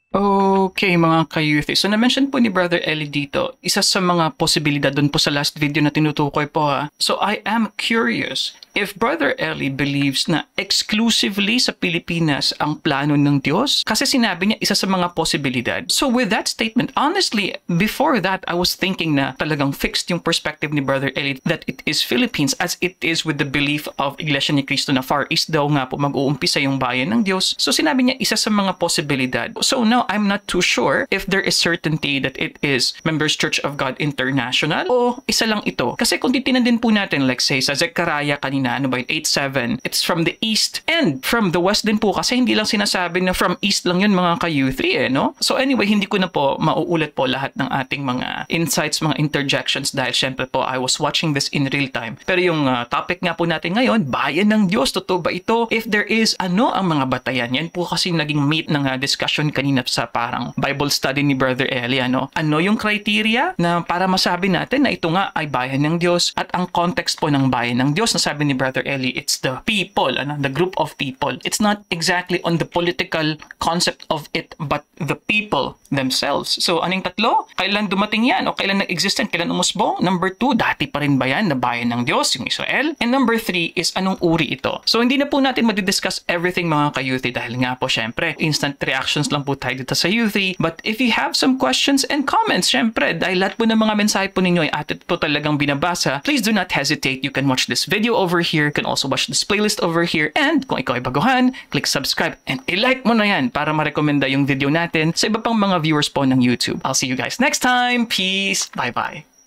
Okay, mga ka-youth. So, na-mention po ni Brother Eli dito, isa sa mga posibilidad dun po sa last video na tinutukoy po So, I am curious if Brother Eli believes na exclusively sa Pilipinas ang plano ng Diyos. Kasi sinabi niya isa sa mga posibilidad. So, with that statement, honestly, before that, I was thinking na talagang fixed yung perspective ni Brother Eli that it is Philippines as it is with the belief of Iglesia ni Cristo na Far East daw nga po mag-uumpisa yung bayan ng Diyos. So, sinabi niya isa sa mga posibilidad. So, now, I'm not too sure if there is certainty that it is Members Church of God International o isa lang ito. Kasi kung titinan din po natin, like say sa Zechariah kanina, 8:7, it's from the east and from the west din po kasi hindi lang sinasabi na from east lang yun mga ka-youth no? So anyway, hindi ko na po mauulit po lahat ng ating mga insights, mga interjections dahil syempre po I was watching this in real time. Pero yung topic nga po natin ngayon, bayan ng Diyos, totoo ba ito? If there is, ang mga batayan? Yan po kasi naging meat ng discussion kanina sa parang Bible study ni Brother Eli, Ano yung criteria na para masabi natin na ito nga ay bayan ng Diyos at ang context po ng bayan ng Diyos na sabi ni Brother Eli, it's the people, the group of people. It's not exactly on the political concept of it, but the people themselves. So, anong tatlo? Kailan dumating yan? O kailan nag-exist yan? Kailan umusbong? Number 2, dati pa rin ba yan na bayan ng Diyos, yung Israel? And number 3 is anong uri ito? So, hindi na po natin madidiscuss everything mga ka-youthy dahil nga po, syempre, instant reactions lang po tayo dito sa youthy. But if you have some questions and comments, syempre, dahil lahat po ng mga mensahe po ninyo ay atin po talagang binabasa, please do not hesitate. You can watch this video over here. You can also watch this playlist over here. And kung ikaw ay baguhan, click subscribe and i-like mo na yan para ma-recommenda yung video natin sa iba pang mga viewers po ng YouTube. I'll see you guys next time. Peace. Bye-bye.